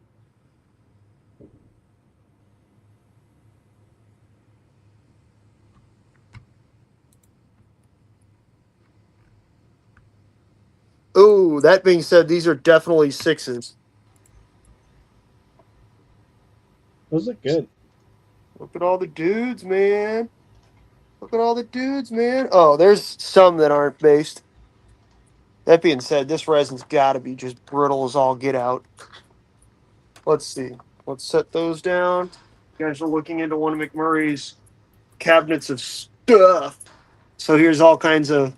Oh, that being said, these are definitely sixes. Those look good. Look at all the dudes, man. Look at all the dudes, man. Oh, there's some that aren't based. That being said, this resin's got to be just brittle as all get out. Let's see. Let's set those down. You guys are looking into one of McMurray's cabinets of stuff. So here's all kinds of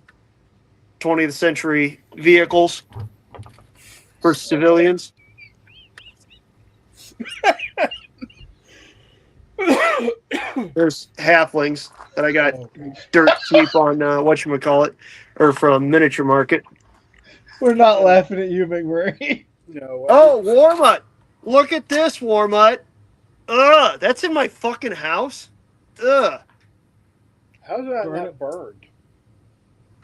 20th century vehicles for civilians. There's halflings that I got dirt cheap on whatchamacallit, or from Miniature Market. We're not laughing at you, McMurray. no. Oh, Warmut! Look at this, Warmut! Ugh, that's in my fucking house? Ugh. How's that Burn not it. burned?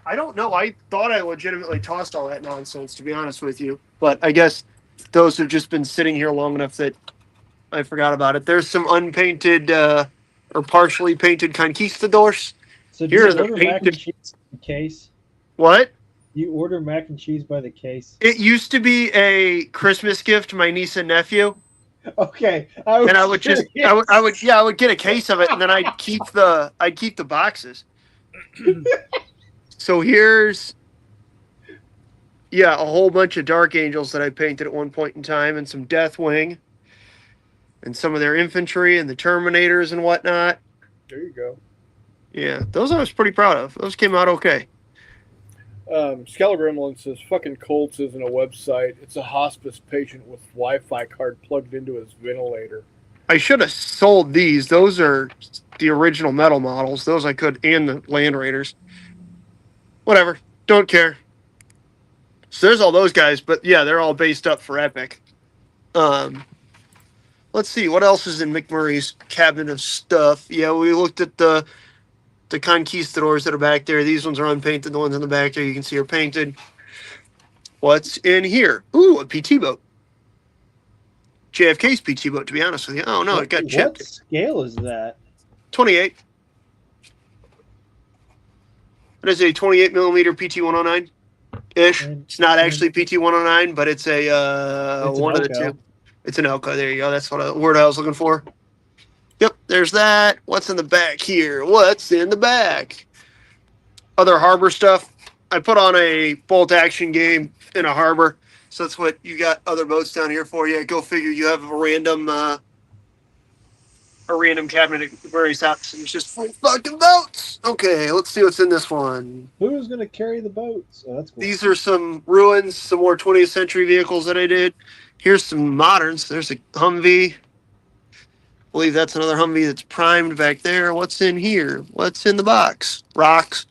I don't know. I thought I legitimately tossed all that nonsense, to be honest with you. But I guess those have just been sitting here long enough that I forgot about it. There's some unpainted or partially painted conquistadors. So do Here you are the order mac and painted- cheese by the case? What? You order mac and cheese by the case? It used to be a Christmas gift to my niece and nephew, Okay. and I would just, I would get a case of it, and then I'd keep the boxes. So here's, a whole bunch of Dark Angels that I painted at one point in time, and some Deathwing, and some of their infantry, and the Terminators and whatnot. There you go. Yeah, those I was pretty proud of. Those came out okay. Skeller Gremlin says, fucking Colts isn't a website. It's a hospice patient with Wi-Fi card plugged into his ventilator. I should have sold these. Those are the original metal models. Those I could, and the Land Raiders. Whatever. Don't care. So there's all those guys, but yeah, they're all based up for Epic. Let's see, what else is in McMurray's cabinet of stuff? Yeah, we looked at the conquistadors that are back there. These ones are unpainted. The ones in the back there you can see are painted. What's in here? Ooh, a PT boat. JFK's PT boat, to be honest with you. Oh no, it got What chipped. scale is that? 28. It is a 28 millimeter PT 109 ish. It's not actually PT 109, but it's a It's an one of the Elco. two. It's an Elco. There you go. That's what word I was looking for. Yep, there's that. What's in the back here? What's in the back? Other harbor stuff. I put on a bolt action game in a harbor, so that's what you got. Other boats down here for you. Go figure. You have a random cabinet at Murray's house, and it's just full fucking boats. Okay, let's see what's in this one. Who's going to carry the boats? Oh, that's cool. These are some ruins, some more 20th century vehicles that I did. Here's some moderns. There's a Humvee. I believe that's another Humvee that's primed back there. What's in here? What's in the box? Rocks.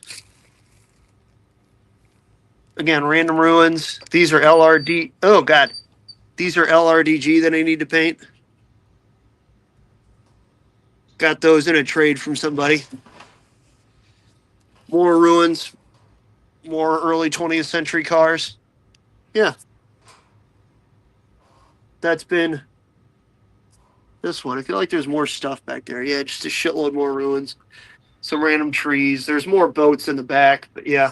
Again, random ruins. These are LRD. Oh, God. These are LRDG that I need to paint. Got those in a trade from somebody. More ruins. More early 20th century cars. Yeah. That's been this one. I feel like there's more stuff back there. Yeah, just a shitload more ruins. Some random trees. There's more boats in the back, but yeah.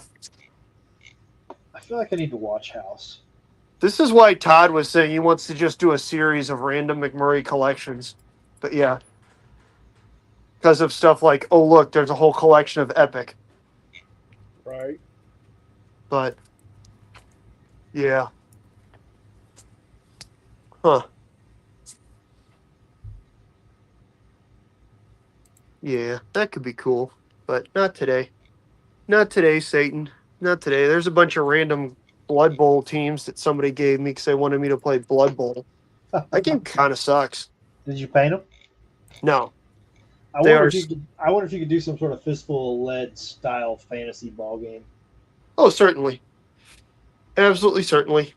feel like I need to watch House. This is why Todd was saying he wants to just do a series of random McMurray collections. But yeah. Because of stuff like, oh, look, there's a whole collection of Epic. Right. But, yeah. Huh. Yeah, that could be cool. But not today. Not today, Satan. Not today. There's a bunch of random Blood Bowl teams that somebody gave me because they wanted me to play Blood Bowl. That game kind of sucks. Did you paint them? No. I They wonder are if you could. I wonder if you could do some sort of Fistful of Lead style fantasy ball game. Oh, certainly. Absolutely, certainly.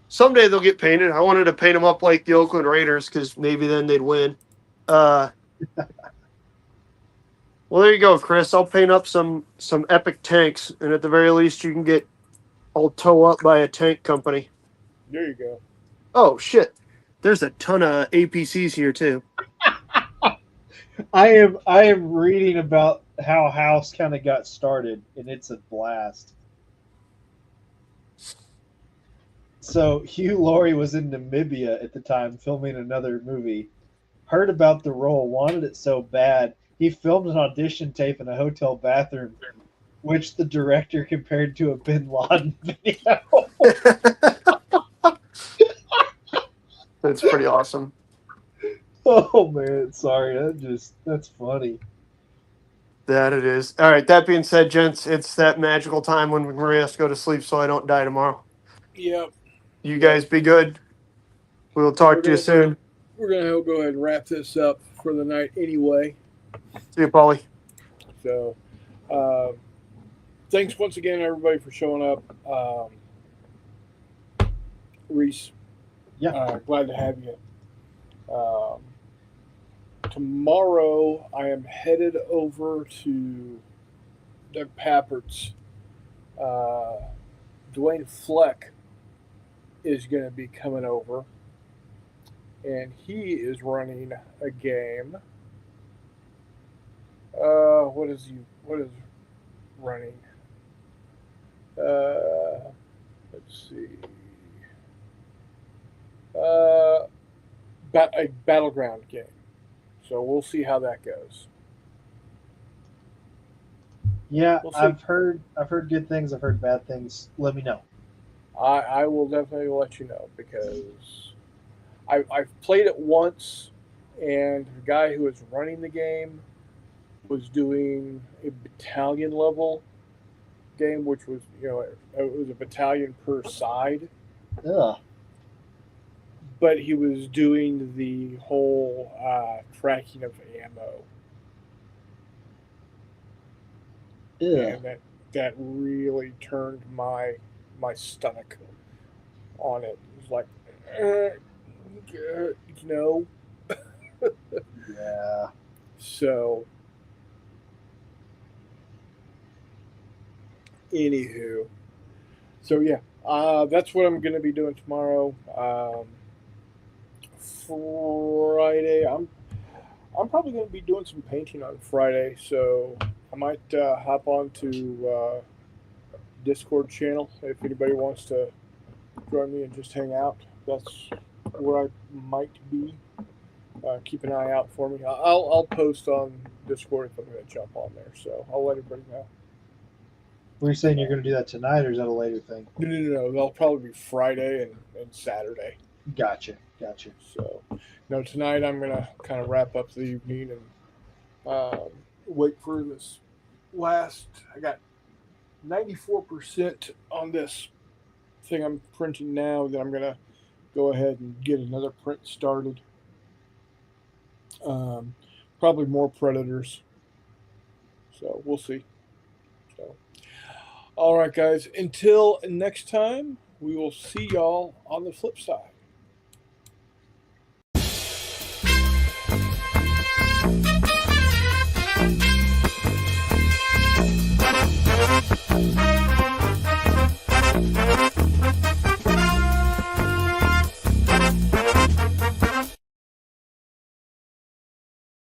Someday they'll get painted. I wanted to paint them up like the Oakland Raiders because maybe then they'd win. Well, there you go, Chris. I'll paint up some epic tanks, and at the very least, you can get all toe up by a tank company. There you go. Oh shit! There's a ton of APCs here too. I am reading about how House kind of got started, and it's a blast. So Hugh Laurie was in Namibia at the time filming another movie. Heard about the role, wanted it so bad, he filmed an audition tape in a hotel bathroom, which the director compared to a Bin Laden video. That's pretty awesome. Oh man, sorry, that's funny. That it is. All right. That being said, gents, it's that magical time when Maria has to go to sleep, so I don't die tomorrow. Yep. You guys be good. We'll talk to you soon. We're going to go ahead and wrap this up for the night anyway. See you, Paulie. So, thanks once again, everybody, for showing up. Reese, glad to have you. Tomorrow, I am headed over to Doug Pappert's. Dwayne Fleck is going to be coming over, and he is running a game. What is running? Let's see. A battleground game. So we'll see how that goes. Yeah, We'll see. I've heard good things. I've heard bad things. Let me know. I will definitely let you know because I've played it once, and the guy who was running the game was doing a battalion level game, which was, it was a battalion per side, Ugh. but he was doing the whole tracking of ammo, Ugh. and that really turned my stomach on it. It was like, no. Yeah. So, anywho, that's what I'm going to be doing tomorrow. Friday, I'm probably going to be doing some painting on Friday, so I might hop on to Discord channel if anybody wants to join me and just hang out. That's where I might be. Keep an eye out for me. I'll post on Discord if I'm going to jump on there, so I'll let everybody know. Were you saying you're going to do that tonight, or is that a later thing? No. That'll probably be Friday and Saturday. Gotcha. So, tonight I'm going to kind of wrap up the evening and wait for this last. I got 94% on this thing I'm printing now. Then I'm going to go ahead and get another print started. Probably more Predators. So we'll see. So, all right, guys. Until next time, we will see y'all on the flip side.